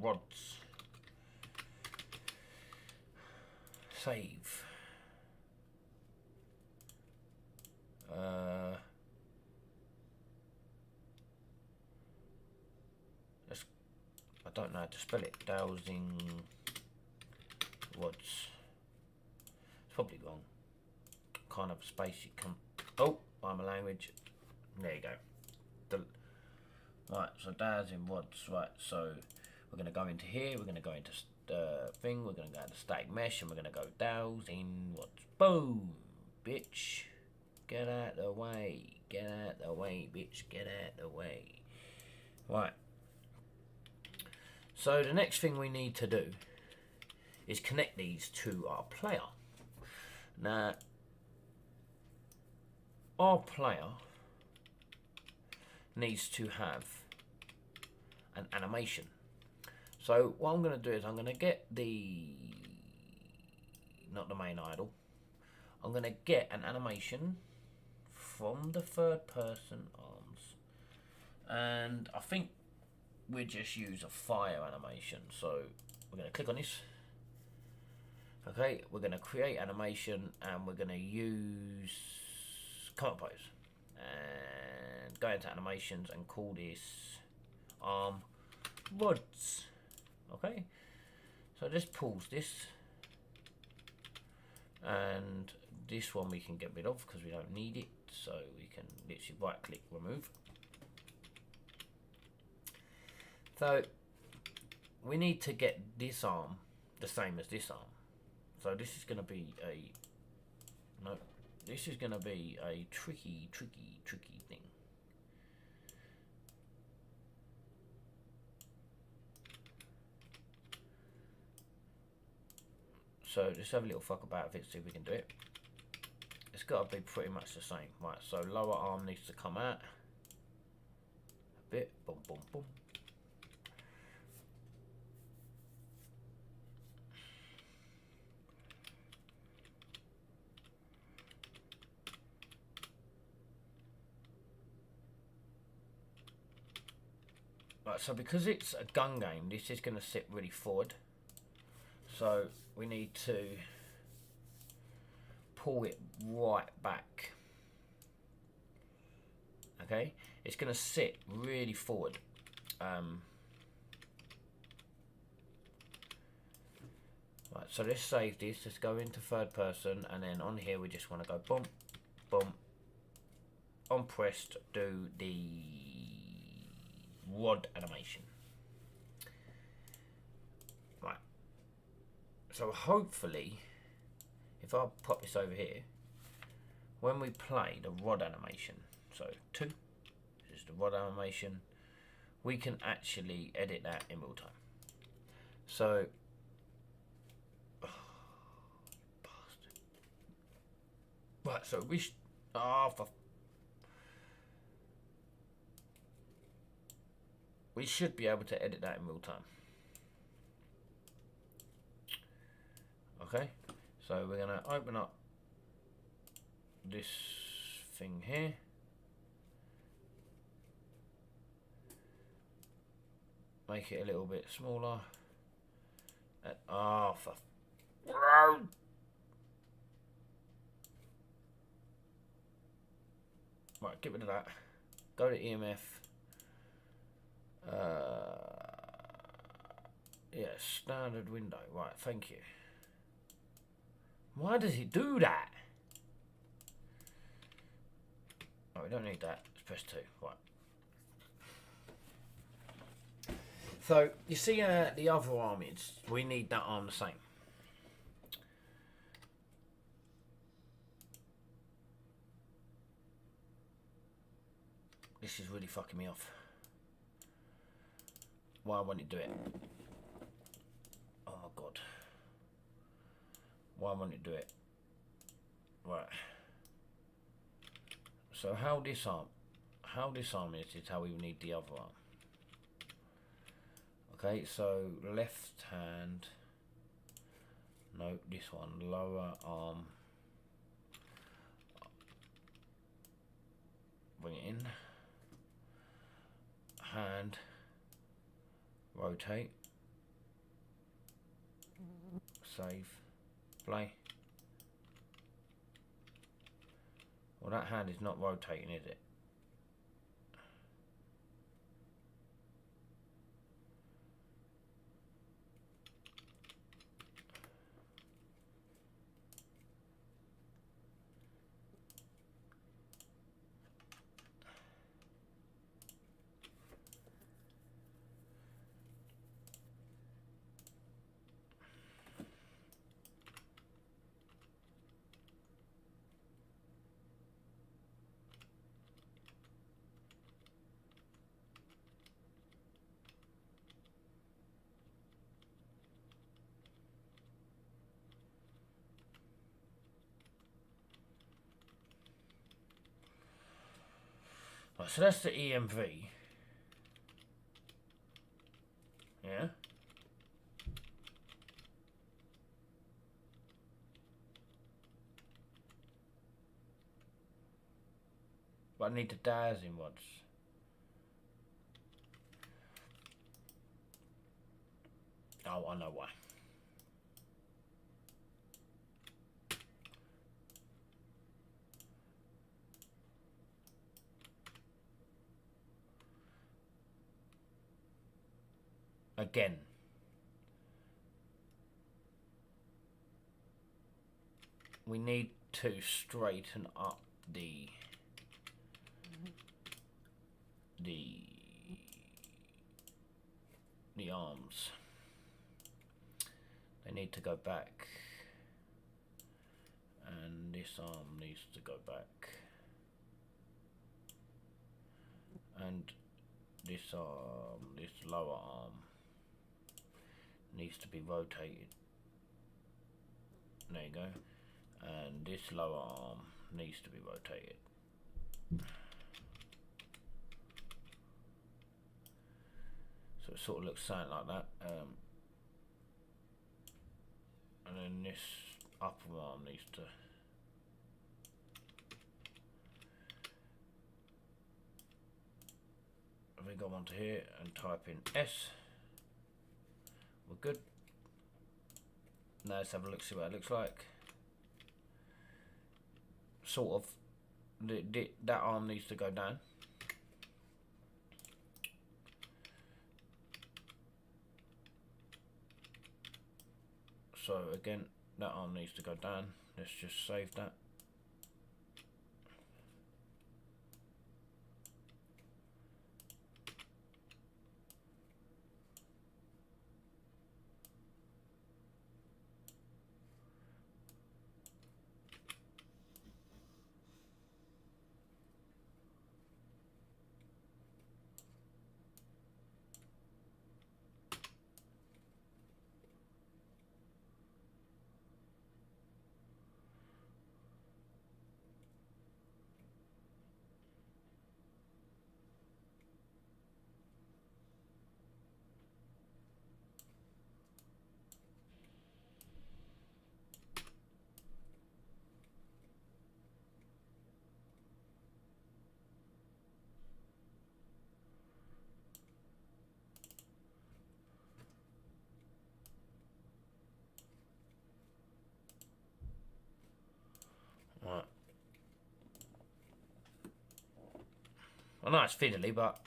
rods. Save. I don't know how to spell it. Dowsing rods. It's probably wrong. Kind of space you can. Oh, I'm a language. There you go. Right, so dowsing rods. Right, so we're going to go into here. We're going to go into thing. We're going to go into static mesh, and we're going to go dowsing rods. Boom, bitch. Get out the way. Get out the way, bitch. Get out the way. Right. So the next thing we need to do is connect these to our player. Now, our player needs to have an animation. So what I'm going to do is I'm going to get not the main idle, I'm going to get an animation from the third person arms, and I think we just use a fire animation. So we're going to click on this. Okay, we're going to create animation, and we're going to use command pose and go into animations and call this arm rods. Okay, so just pause this, and this one we can get rid of because we don't need it. So we can literally right click, remove. So we need to get this arm the same as this arm. So this is going to be this is going to be a tricky thing. So let's have a little fuck about with it, see if we can do it. It's got to be pretty much the same. Right, so lower arm needs to come out a bit. Boom, boom, boom. Right, so because it's a gun game, this is going to sit really forward. So we need to pull it right back. Okay, it's going to sit really forward. Right, so let's save this. Let's go into third person, and then on here we just want to go boom, boom. On pressed, do the rod animation. Right. So hopefully, if I pop this over here, when we play the rod animation, so 2, this is the rod animation, we can actually edit that in real time. So, oh, bastard. Right, so we we should be able to edit that in real time. Okay, so we're gonna open up this thing here. Make it a little bit smaller. And, oh, for right, get rid of that. Go to EMF. Yeah, standard window. Right, thank you. Why does it do that? Oh, we don't need that. Let's press 2. Right. So, you see the other arm is, we need that arm the same. This is really fucking me off. Why won't it do it? Oh my god. Why won't it do it? Right. So how this arm is how we need the other arm. Okay, so left hand, no, this one, lower arm, bring it in, hand, rotate, save, play. Well, that hand is not rotating, is it? Right, so that's the EMV. Yeah. But I need the dowsing rods. Oh, I know why. Again. We need to straighten up the arms. They need to go back, and this arm needs to go back, and this arm, this lower arm needs to be rotated. There you go. And this lower arm needs to be rotated. So it sort of looks something like that. And then this upper arm needs to if we go onto here and type in S, we're good. Now let's have a look, see what it looks like. Sort of, that arm needs to go down. So again, that arm needs to go down. Let's just save that. Right. I know it's fiddly, but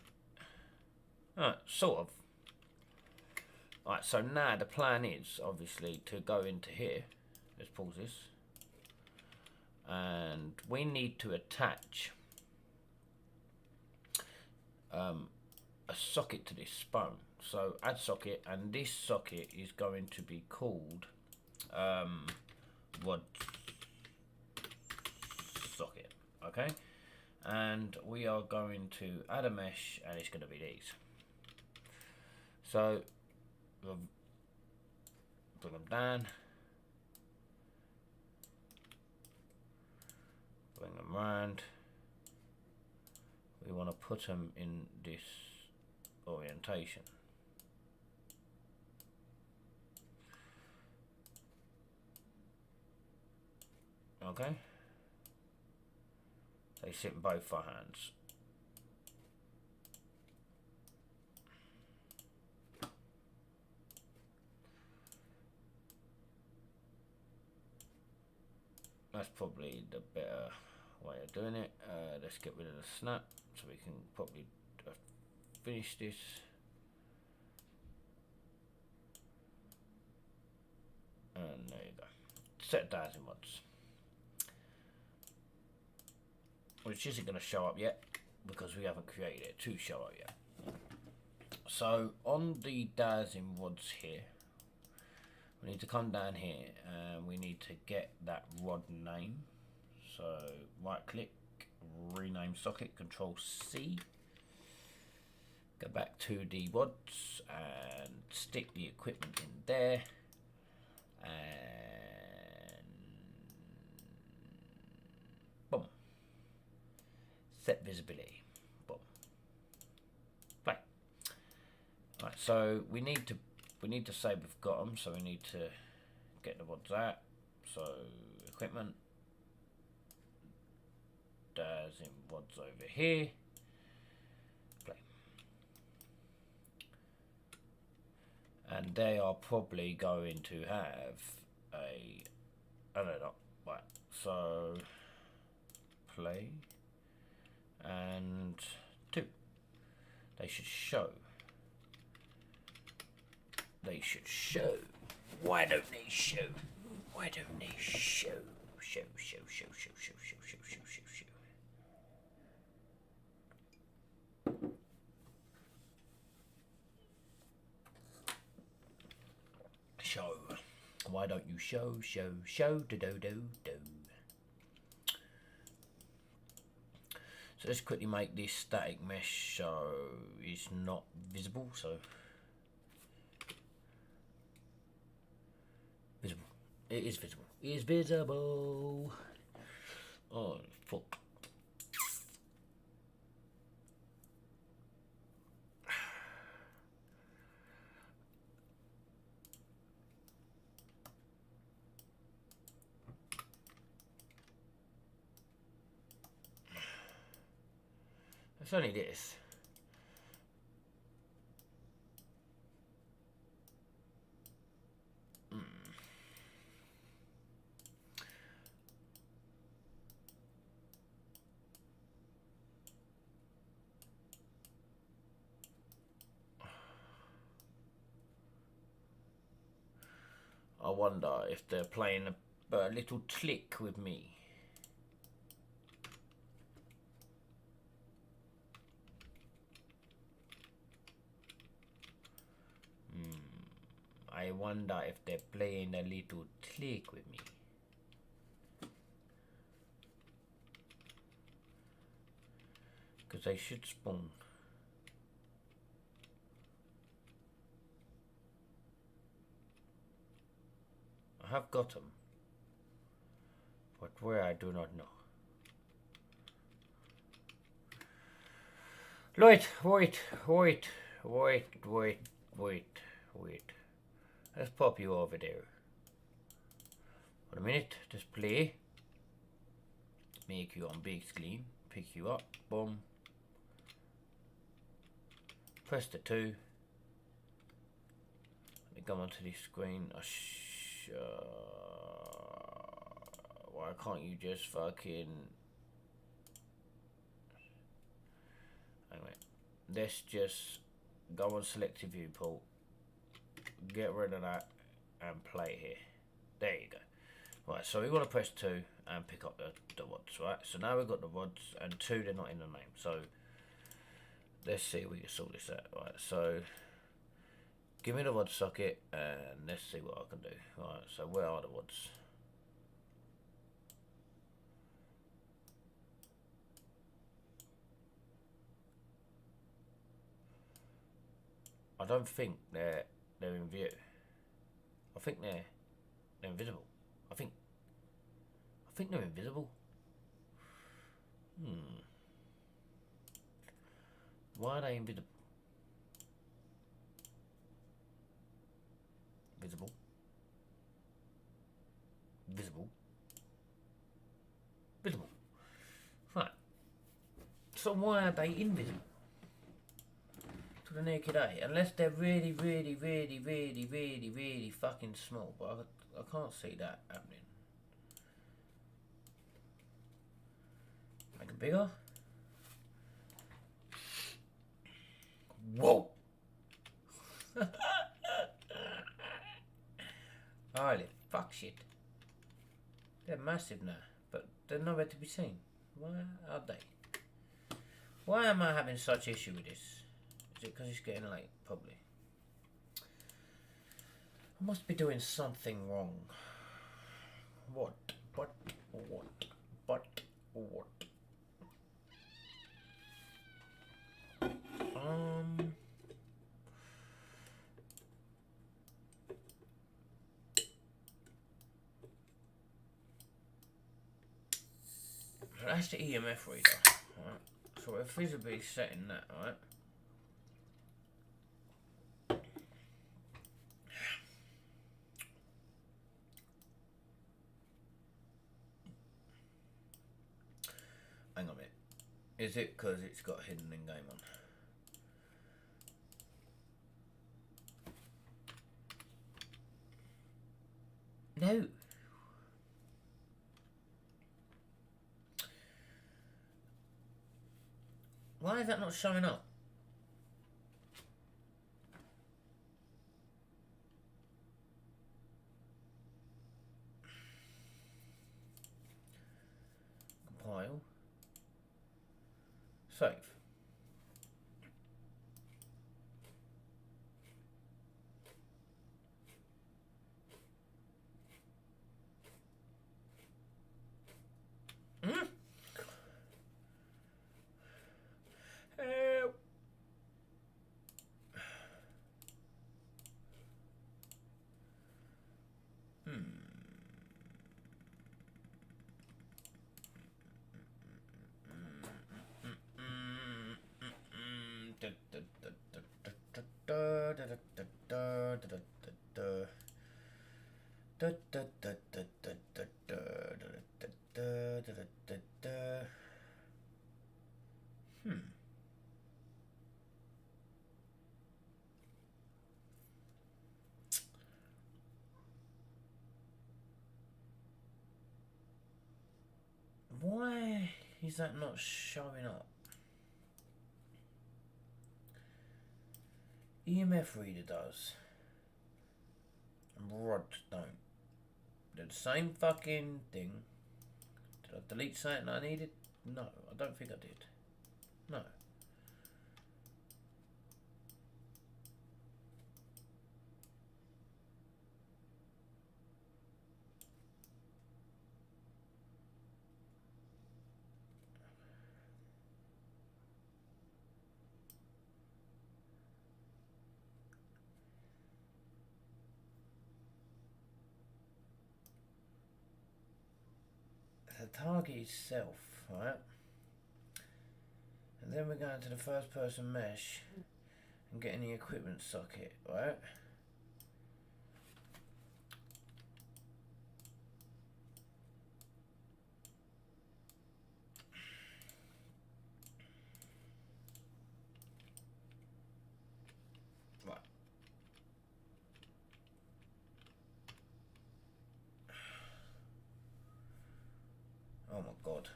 sort of. Right, so now the plan is obviously to go into here. Let's pause this. And we need to attach a socket to this phone. So add socket, and this socket is going to be called rod socket. Okay, and we are going to add a mesh, and it's going to be these. So we'll bring them down, bring them round. We want to put them in this orientation. Okay, they sit in both our hands. That's probably the better way of doing it. Let's get rid of the snap so we can probably finish this. And there you go. Set dowsing rods, which isn't going to show up yet because we haven't created it to show up yet. So on the dowsing rods here, we need to come down here and we need to get that rod name. So right click, rename socket, Control C. Go back to the rods and stick the equipment in there. And boom. Set visibility. Boom. Play. Alright, so we need to say we've got them, so we need to get the rods out. So equipment, dowsing rods over here. Play. And they are probably going to have I don't know, right, so play and 2. They should show. They should show. Why don't they show? Why don't they show? Show. Show. Why don't you show? Do. So let's quickly make this static mesh so it's not visible. So visible. It is visible. It is visible. Oh fuck. It's only this. I wonder if they're playing a little trick with me. I wonder if they're playing a little trick with me. Because they should spawn. I have got them. But where I do not know. Wait. Let's pop you over there. For a minute, just play. Make you on big screen. Pick you up. Boom. Press the 2. Let me come onto this screen. Why can't you just fucking... Anyway, let's just go on selective viewport. Get rid of that and play here. There you go. Right, so we want to press 2 and pick up the rods, right? So now we've got the rods and 2, they're not in the name. So let's see if we can sort this out. Right, so give me the rod socket and let's see what I can do. Right, so where are the rods? I don't think they're in view. I think they're invisible. I think they're invisible. Why are they invisible? Visible. Right. So why are they invisible? To the naked eye. Unless they're really fucking small. But I can't see that happening. Make it bigger. Whoa! Holy fuck shit. They're massive now, but they're nowhere to be seen. Why are they? Why am I having such issue with this? Is it because it's getting late? Probably. I must be doing something wrong. What? That's the EMF reader, right? So we're visibly setting that, right? Hang on a minute. Is it because it's got hidden in-game on? No. Why is that not showing up? Compile. Save. Help. Why is that not showing up? EMF reader does. And rods don't. They're the same fucking thing. Did I delete something I needed? No, I don't think I did. No. The target itself, right? And then we're going to the first person mesh and getting the equipment socket, right? Right. Oh my god.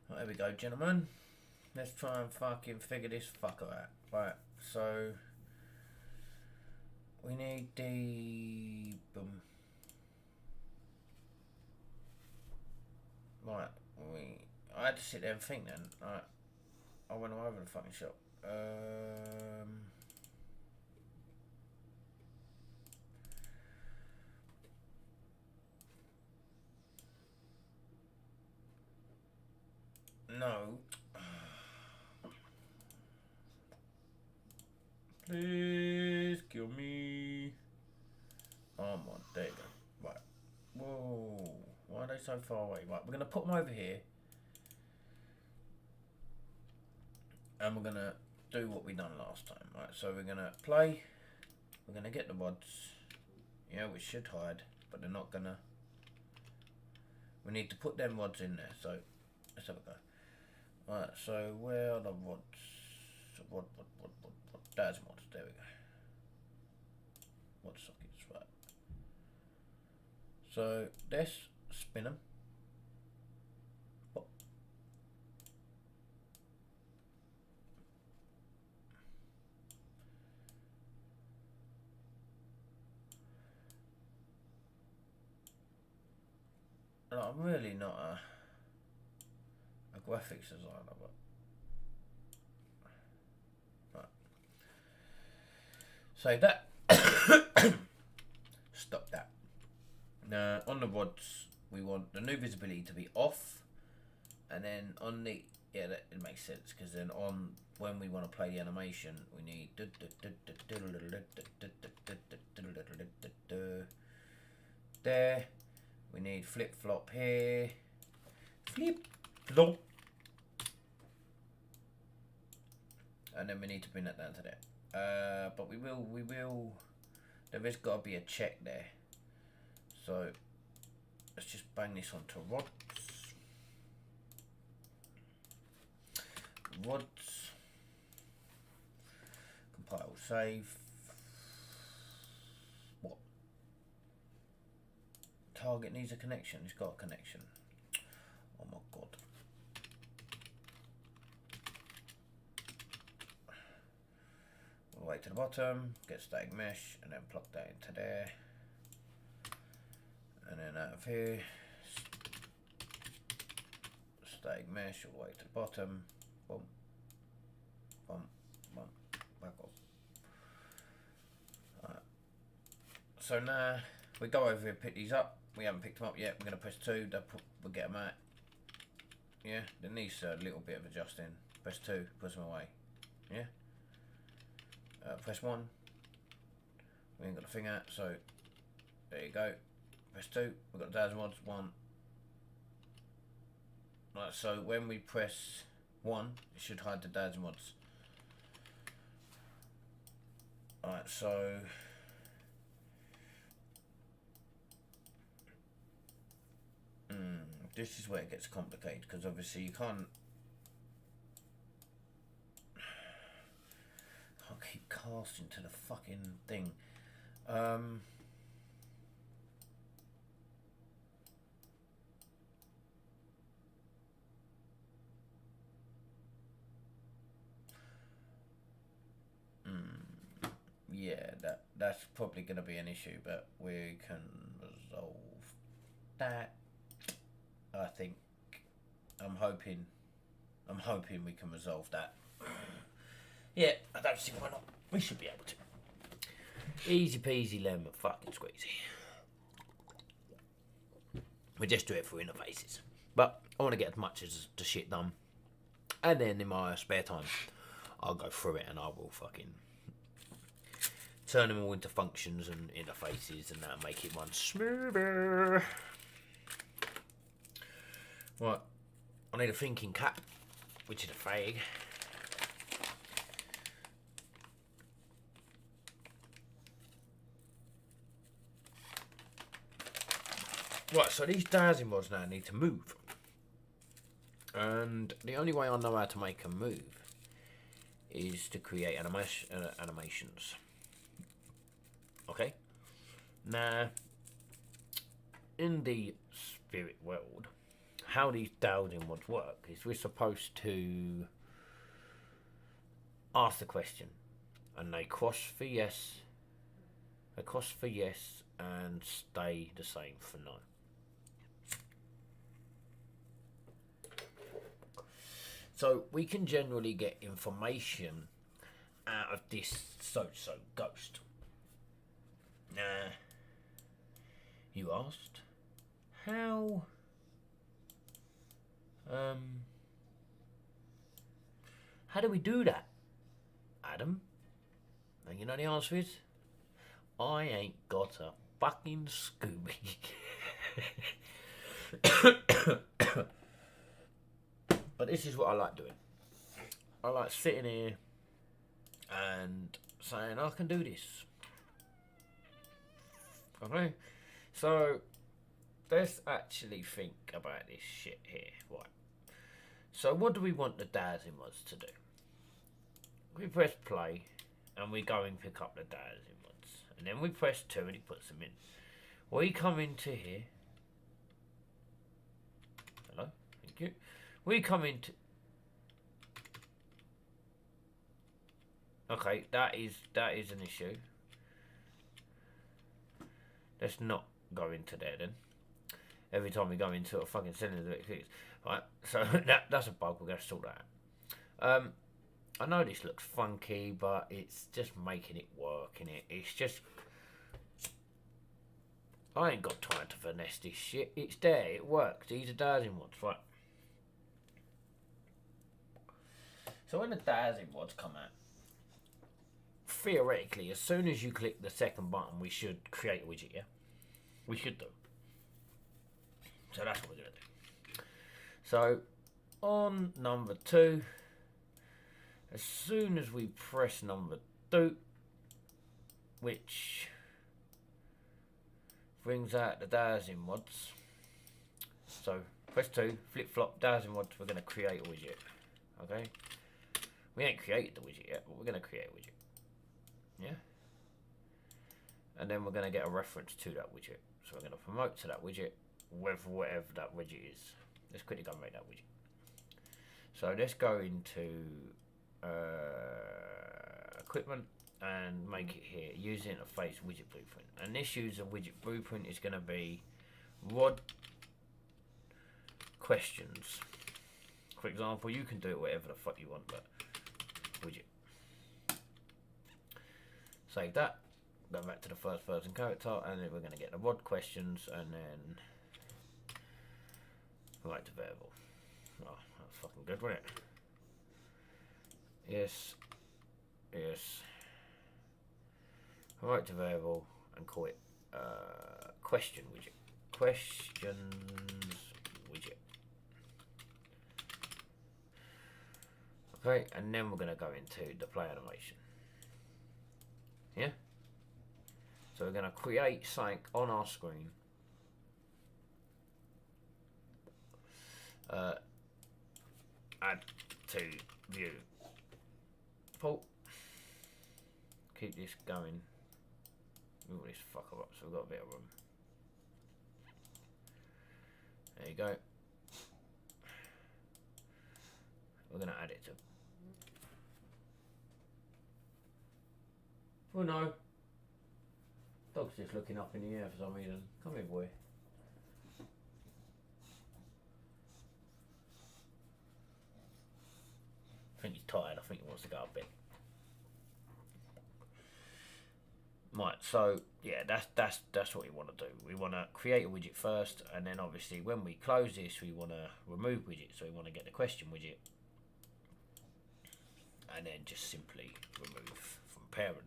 Right, there we go, gentlemen. Let's try and fucking figure this fucker out. Right, so we need the boom. Right, I had to sit there and think then. Right, I went all over the fucking shop. No. Please kill me. Oh my, there you go. Right. Whoa. Why are they so far away? Right, we're going to put them over here. And we're going to do what we done last time. Right, so we're going to play. We're going to get the rods. Yeah, we should hide. But they're not going to. We need to put them rods in there. So, let's have a go. Right, so where are the rods? Rod. There's rods. There we go. Rod sockets, right. So, let's spin them. I'm really not a graphics designer, but right. So that stop that. Now on the rods, we want the new visibility to be off, and then on the that it makes sense because then on when we want to play the animation, we need there. We need flip flop here. Flip flop. And then we need to bring that down to there. But we will. There has got to be a check there. So let's just bang this onto rods. Rods. Compile, save. What? Target needs a connection. It's got a connection. Oh my god. All the way to the bottom. Get static mesh and then plug that into there. And then out of here. Static mesh all the way to the bottom. Boom. Boom. Boom. Back off. Alright. So now we go over here and pick these up. We haven't picked them up yet. We're going to press 2. We'll get them out. Yeah, there needs a little bit of adjusting. Press 2, push them away. Yeah. Press 1. We ain't got the thing out, so there you go. Press 2. We've got the mods 1. Right, so when we press 1, it should hide the dad's mods. Alright, so this is where it gets complicated because obviously you can't keep casting to the fucking thing. yeah, that's probably going to be an issue, but we can resolve that. I think I'm hoping we can resolve that. Yeah, I don't see why not. We should be able to. Easy peasy lemon fucking squeezy. We just do it for interfaces. But I want to get as much as the shit done. And then in my spare time, I'll go through it and I will fucking turn them all into functions and interfaces and that'll make it run smoother. Right, I need a thinking cap, which is a fag. Right, so these dowsing rods now need to move. And the only way I know how to make them move is to create animations. Okay? Now, in the spirit world, how these dowsing rods work is we're supposed to ask the question and they cross for yes, and stay the same for no. So we can generally get information out of this so-so ghost. Now, you asked, how do we do that, Adam? And you know the answer is, I ain't got a fucking Scooby. But this is what I like doing. I like sitting here and saying, I can do this. Okay? So, let's actually think about this shit here. Right. So, what do we want the dowsing rods to do? We press play and we go and pick up the dowsing rods. And then we press 2 and it puts them in. We come into here. Hello? Thank you. We come into... Okay, that is an issue. Let's not go into there then. Every time we go into a fucking cylinder, it clicks. Right, so that's a bug. We're going to sort that out. I know this looks funky, but it's just making it work, innit? It's just... I ain't got time to finesse this shit. It's there. It works. These are dowsing rods, right? So when the dowsing rods come out, theoretically, as soon as you click the second button, we should create a widget, yeah? We should do. So that's what we're going to do. So, on number 2, as soon as we press number 2, which brings out the dowsing rods. So, press 2, flip-flop, dowsing rods, we're going to create a widget. Okay? We ain't created the widget yet, but we're going to create a widget. Yeah? And then we're going to get a reference to that widget. So we're going to promote to that widget with whatever that widget is. Let's quickly go and make that widget. So let's go into equipment and make it here. User interface widget blueprint. And this user widget blueprint is going to be rod questions. For example, you can do it whatever the fuck you want, but widget. Save that. Go back to the first person character, and then we're going to get the rod questions, and then write the variable. Oh, that's fucking good, wasn't it? Yes. Yes. Write the variable and call it question widget. Questions widget. Okay, and then we're going to go into the play animation. Yeah? So we're going to create something on our screen. Add to view. Pull. Keep this going. Move this fucker up so we've got a bit of room. There you go. We're going to add it to Oh no. Dog's just looking up in the air for some reason. Come here, boy. I think he's tired. I think he wants to go a bit. Right, so yeah, that's what we want to do. We want to create a widget first, and then obviously when we close this, we want to remove widget. So we want to get the question widget, and then just simply remove from parent.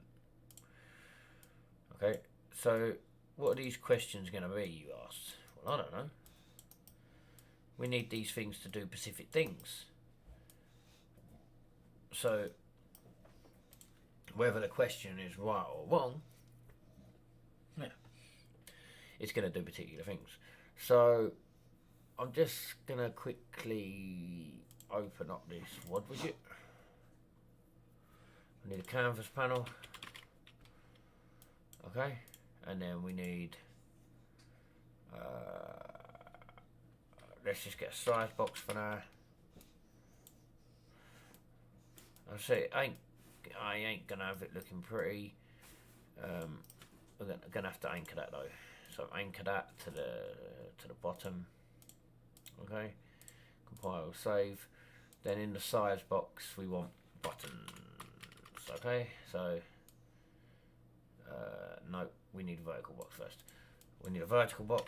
Okay, so what are these questions going to be, you asked? Well, I don't know. We need these things to do specific things. So whether the question is right or wrong, yeah, it's going to do particular things. So I'm just going to quickly open up this WOD widget. We need a canvas panel. Okay, and then we need, let's just get a size box for now. I say I ain't gonna have it looking pretty. We're gonna have to anchor that though. So anchor that to the bottom. Okay, compile, save. Then in the size box we want buttons. Okay, so no, we need a vertical box first. We need a vertical box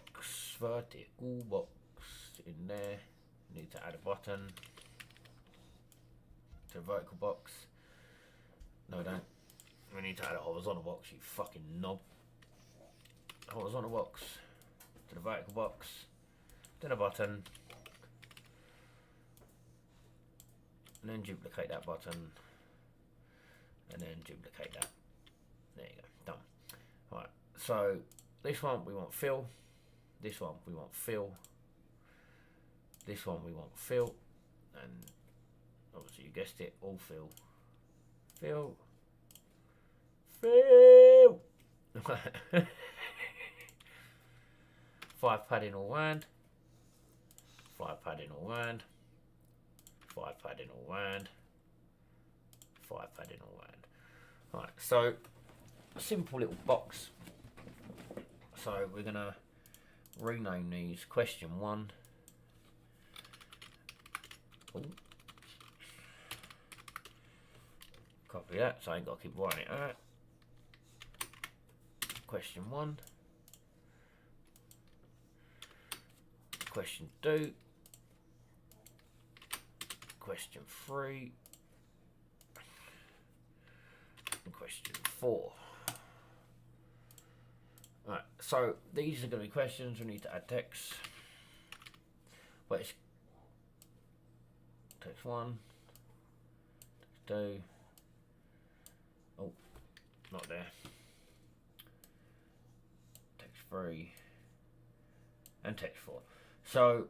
in there. We need to add a button to the vertical box. No, we don't. We need to add a horizontal box, you fucking knob. Horizontal box to the vertical box, then a button, and then duplicate that button, and then duplicate that. There you go, done. Right, so this one we want fill, this one we want fill, this one we want fill, and obviously you guessed it, all fill. Fill. Fill. 5 padding all round. 5 padding all round. 5 padding all round. 5 padding all round. Right, so a simple little box. So we're gonna rename these question 1. Ooh. Copy that, so I ain't got to keep writing it out. Question 1. Question 2. Question 3. And question 4. Right, so these are going to be questions. We need to add text. But it's text 1, text 2. Oh, not there. Text 3 and text 4. So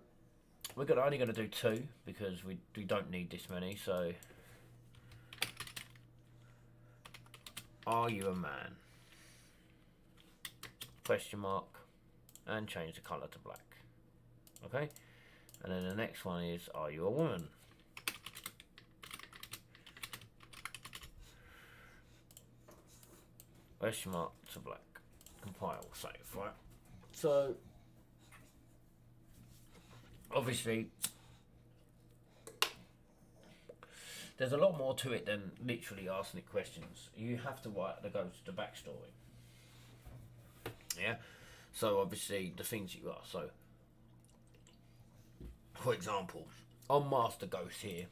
we're only going to do 2 because we don't need this many. So, are you a man? Question mark, and change the colour to black. Okay, and then the next one is, are you a woman? Question mark to black. Compile, save, right? So obviously there's a lot more to it than literally asking it questions. You have to write the backstory. Yeah. So obviously the things you ask. So for example, on master ghost here,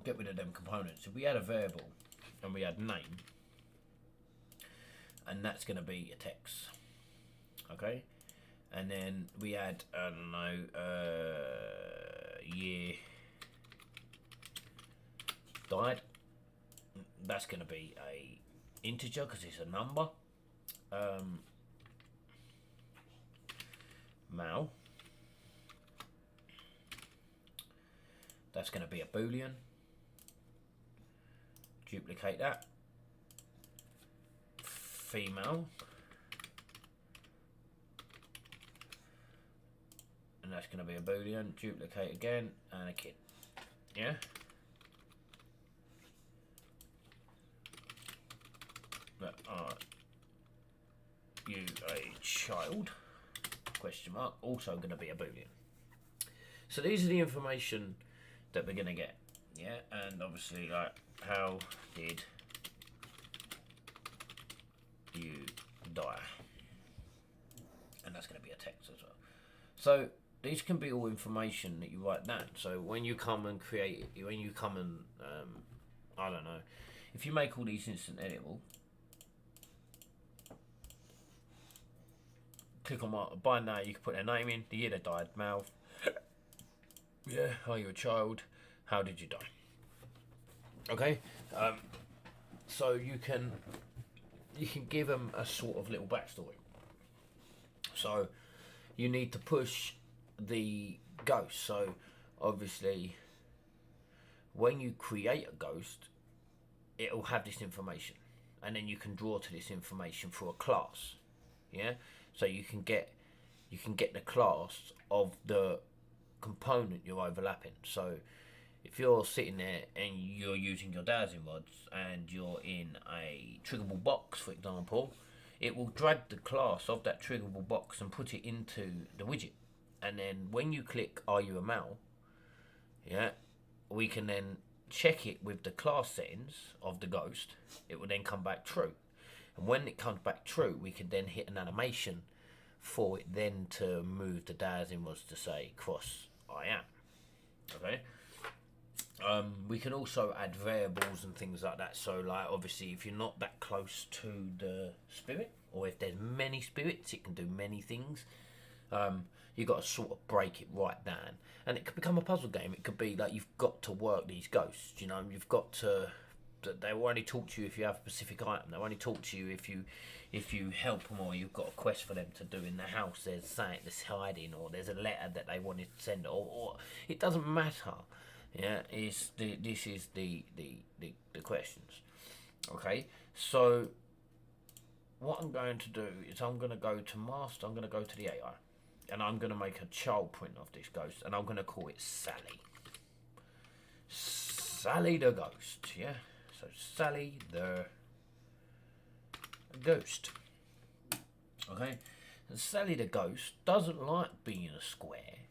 get rid of them components. If we had a variable and we had name, and that's going to be a text, okay, and then we had, I don't know, year died, that's going to be a integer because it's a number. Mal, that's going to be a boolean. Duplicate that. Female, and that's going to be a boolean. Duplicate again, and a kid. Yeah. you a child, question mark, also going to be a boolean. So these are the information that we're going to get, yeah, and obviously like how did you die, and that's going to be a text as well. So these can be all information that you write down. So when you come and I don't know, if you make all these instant editable, click on by now you can put their name in, the year they died, male, yeah, are you a child, how did you die? Okay, so you can give them a sort of little backstory. So you need to push the ghost. So obviously when you create a ghost, it'll have this information, and then you can draw to this information through a class. Yeah, so you can get the class of the component you're overlapping. So if you're sitting there and you're using your dowsing rods and you're in a triggable box, for example, it will drag the class of that triggable box and put it into the widget. And then when you click "Are you a male?", yeah, we can then check it with the class settings of the ghost. It will then come back true. And when it comes back true, we can then hit an animation for it then to move the dowsing rods to say cross "I am". Okay. We can also add variables and things like that. So like obviously if you're not that close to the spirit, or if there's many spirits, it can do many things. You've got to sort of break it right down, and it could become a puzzle game. It could be like you've got to work these ghosts, you know, you've got to, they will only talk to you if you have a specific item. They'll only talk to you if you help them, or you've got a quest for them to do in the house. There's something that's hiding, or there's a letter that they wanted to send, or it doesn't matter. Yeah, this is the questions. Okay, so what I'm going to do is I'm going to go to master. I'm going to go to the AI, and I'm going to make a child print of this ghost, and I'm going to call it Sally. Sally the ghost. Yeah, so Sally the ghost. Okay, and Sally the ghost doesn't like being a square.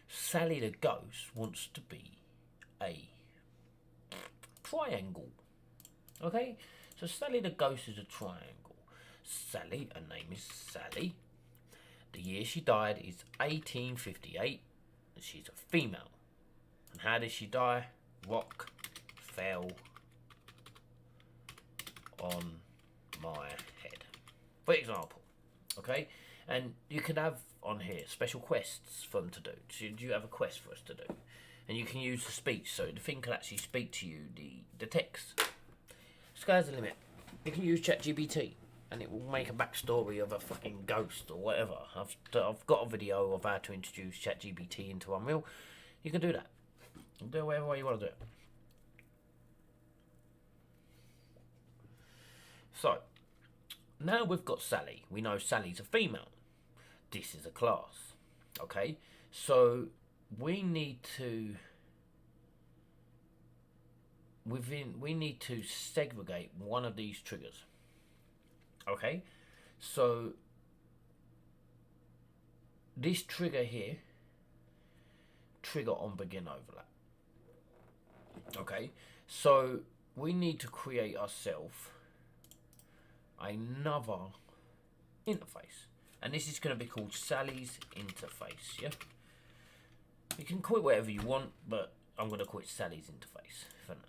Sally the ghost wants to be a triangle. Okay, so Sally the ghost is a triangle. Sally, her name is Sally. The year she died is 1858, and she's a female. And how did she die? Rock fell on my head, for example. Okay, and you can have on here special quests for them to do. So do you have a quest for us to do? And you can use the speech, so the thing can actually speak to you, the text. Sky's the limit. You can use ChatGPT, and it will make a backstory of a fucking ghost or whatever. I've got a video of how to introduce ChatGPT into Unreal. You can do that. Do it whatever way you want to do it. So now we've got Sally. We know Sally's a female. This is a class. Okay, so we need to segregate one of these triggers. Okay, so this trigger here, trigger on begin overlap. Okay, so we need to create ourselves another interface, and this is going to be called Sally's interface. Yeah, you can call it whatever you want, but I'm going to call it Sally's interface for now.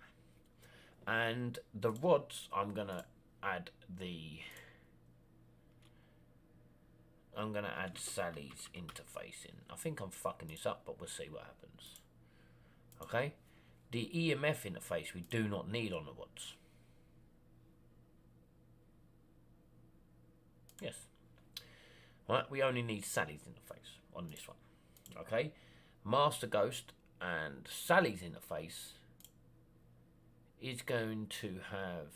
And the rods, I'm going to add Sally's interface in. I think I'm fucking this up, but we'll see what happens. Okay, the EMF interface we do not need on the rods. Yes. Right, we only need Sally's interface on this one. Okay, Master Ghost and Sally's interface is going to have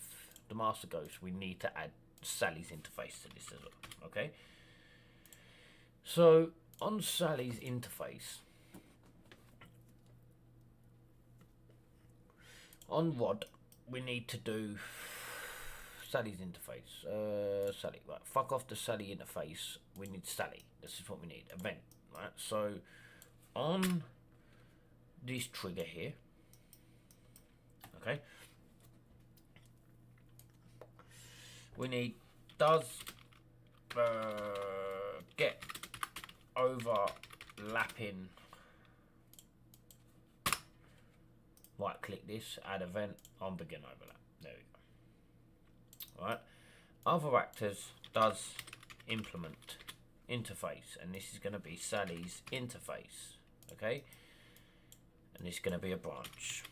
the Master Ghost. We need to add Sally's interface to this as well. Okay, so on Sally's interface, on rod, we need to do Sally's interface. Sally. Right. Fuck off the Sally interface. We need Sally. This is what we need. Event. Right. So on this trigger here. Okay. We need does get overlapping. Right click this, add event on begin overlap. There we go. Alright. Other actors does implement interface, and this is going to be Sally's interface. Okay. And this is going to be a branch.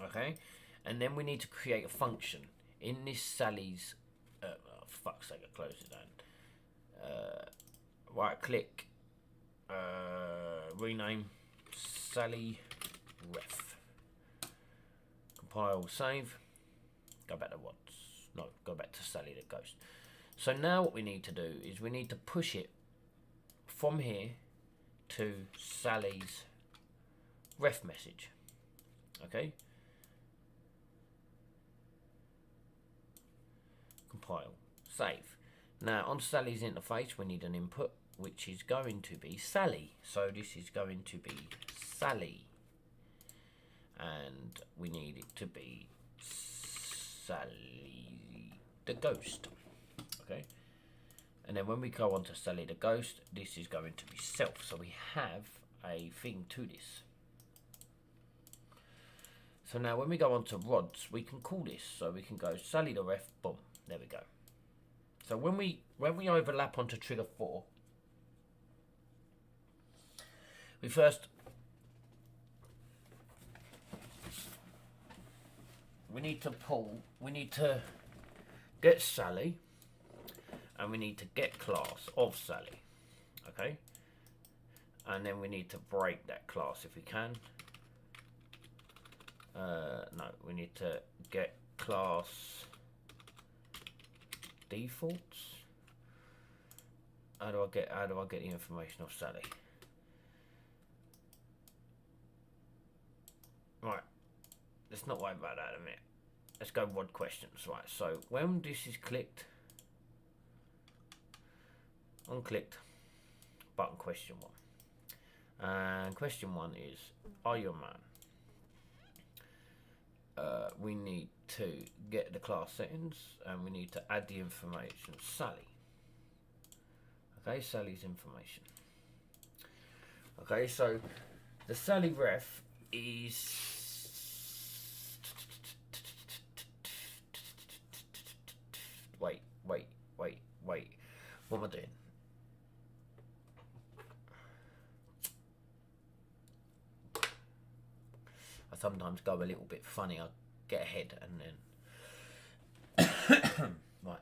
Okay. And then we need to create a function in this Sally's. Oh, for fuck's sake, I closed it down. Right click. Rename Sally ref. Compile, save. Go back to what? No, go back to Sally the ghost. So now what we need to do is we need to push it from here to Sally's ref message. Okay. Compile, save. Now on Sally's interface we need an input, which is going to be Sally. So this is going to be Sally. And we need it to be Sally the ghost. Okay. And then when we go on to Sally the ghost, this is going to be self. So we have a thing to this. So now when we go on to rods, we can call this. So we can go Sally the ref, boom. There we go. So when we overlap onto trigger 4, we need to get Sally, and we need to get class of Sally. Okay. And then we need to break that class if we can. No, we need to get class defaults. How do I get the information of Sally? Right, let's not worry about that in a minute. Let's go rod questions. Right, so when this is clicked, unclicked, button question 1. And question 1 is, are you a man? We need to get the class settings, and we need to add the information Sally. Okay, Sally's information. Okay, so the Sally ref is wait. What am I doing? I sometimes go a little bit funny. I get ahead and then right.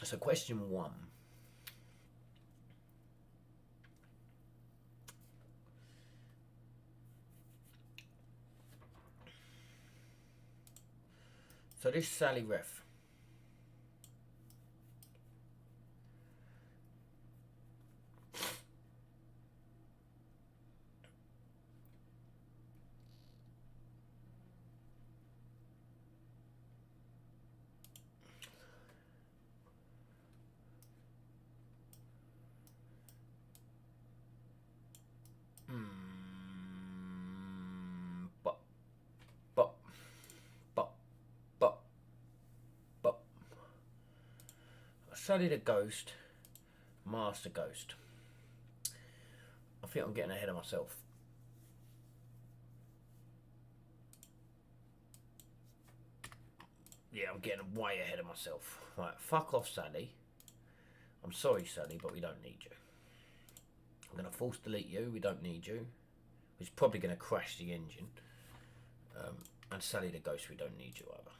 So question 1. So this Sally ref. Sally the ghost, master ghost. I think I'm getting ahead of myself. Yeah, I'm getting way ahead of myself. Right, fuck off, Sally. I'm sorry, Sally, but we don't need you. I'm going to force delete you. We don't need you. Which is probably going to crash the engine. And Sally the ghost, we don't need you either.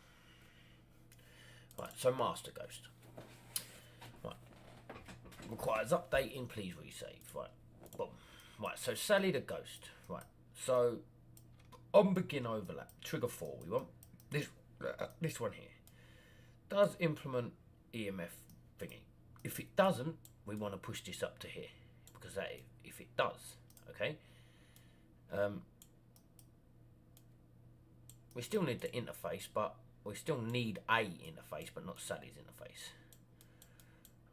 Right, so master ghost. Right. Requires updating, please resave. Right. Boom. Right, so Sally the ghost. Right. So on begin overlap, trigger 4, we want this one here. Does implement EMF thingy. If it doesn't, we want to push this up to here. because that if it does, okay. We still need the interface, but we still need a interface, but not Sally's interface.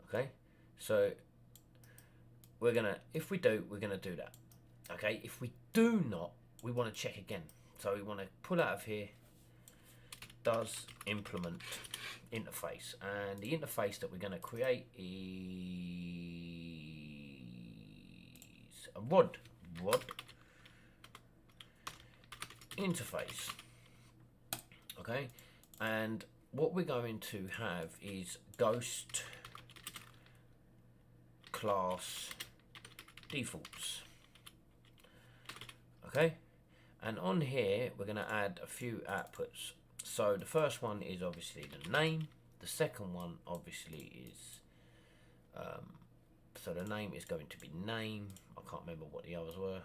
Okay, so we're gonna, if we do, we're gonna do that. Okay, if we do not, we want to check again. So we want to pull out of here, does implement interface, and the interface that we're going to create is a rod interface. Okay, and what we're going to have is ghost class defaults. Okay, and on here we're going to add a few outputs. So the first one is obviously the name. The second one obviously is so the name is going to be name. I can't remember what the others were.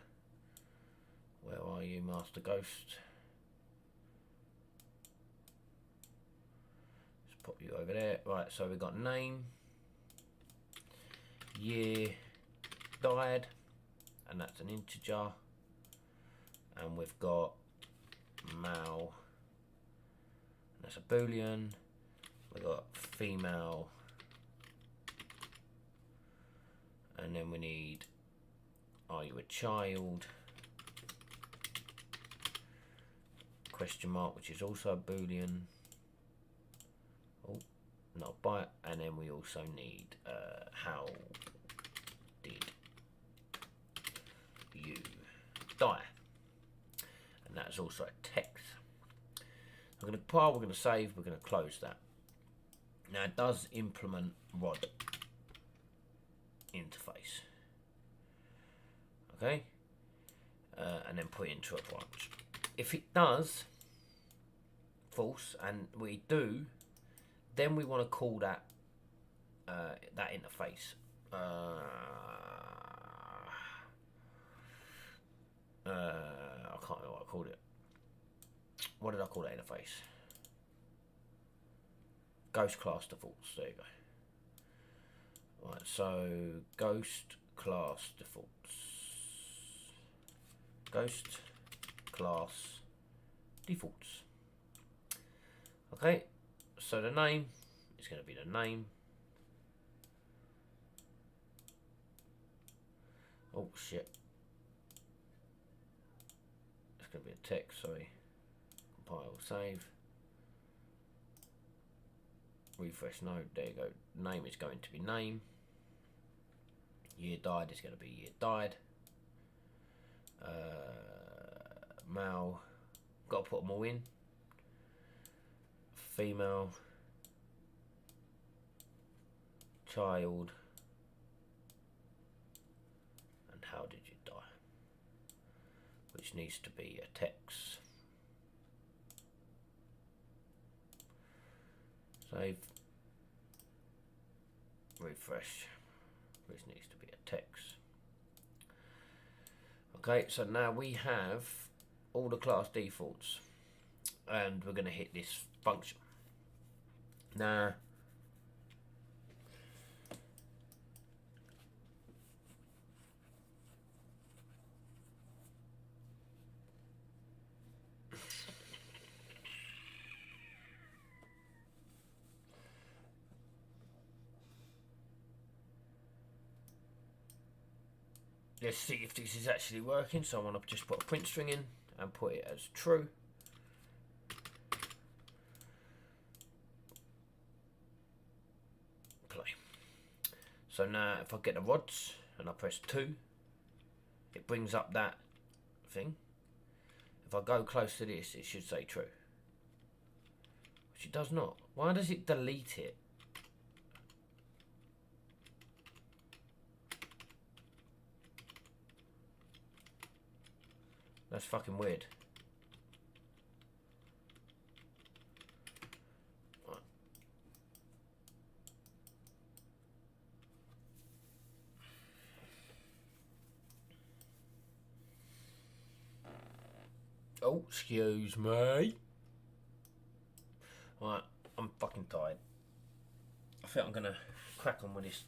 Where are you, Master Ghost? Let's pop you over there. Right, so we've got name, year, died, and that's an integer. And we've got male, that's a boolean. We've got female, and then we need, are you a child? Question mark, which is also a boolean. Oh, not by, and then we also need how did you die? And that's also a text. We're going to save, we're going to close that. Now it does implement rod interface. Okay, and then put it into a branch. If it does false, and we do, then we want to call that that interface. I can't remember what I called it. What did I call that interface? Ghost class defaults. There you go. Right, so ghost class defaults. Ghost class defaults. Okay, so the name is going to be the name. Oh shit. It's going to be a text, sorry. Compile, save. Refresh node, there you go. Name is going to be name. Year died is going to be year died. Male, got to put them all in. Female, child, and how did you die? Which needs to be a text. Save. Refresh. Which needs to be a text. Okay, so now we have all the class defaults, and we're going to hit this function. Now, let's see if this is actually working. So I want to just put a print string in and put it as true. Play. So now if I get the rods and I press 2, it brings up that thing. If I go close to this, it should say true. Which it does not. Why does it delete it? That's fucking weird. Right. Oh, excuse me. Right, I'm fucking tired. I think I'm gonna crack on with this.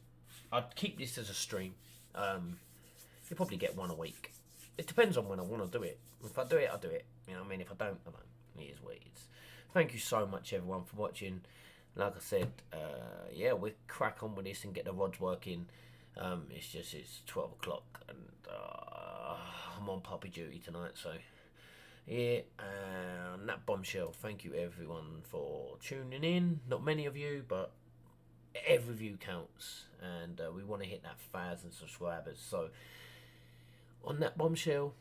I'd keep this as a stream. You'll probably get one a week. It depends on when I want to do it. If I do it, I do it. You know what I mean? If I don't, I don't. It is what it is. Thank you so much, everyone, for watching. Like I said, yeah, we'll crack on with this and get the rods working. It's 12 o'clock and I'm on puppy duty tonight, so yeah. And that bombshell, thank you everyone for tuning in. Not many of you, but every view counts, and we want to hit that 1,000 subscribers. So on that bombshell,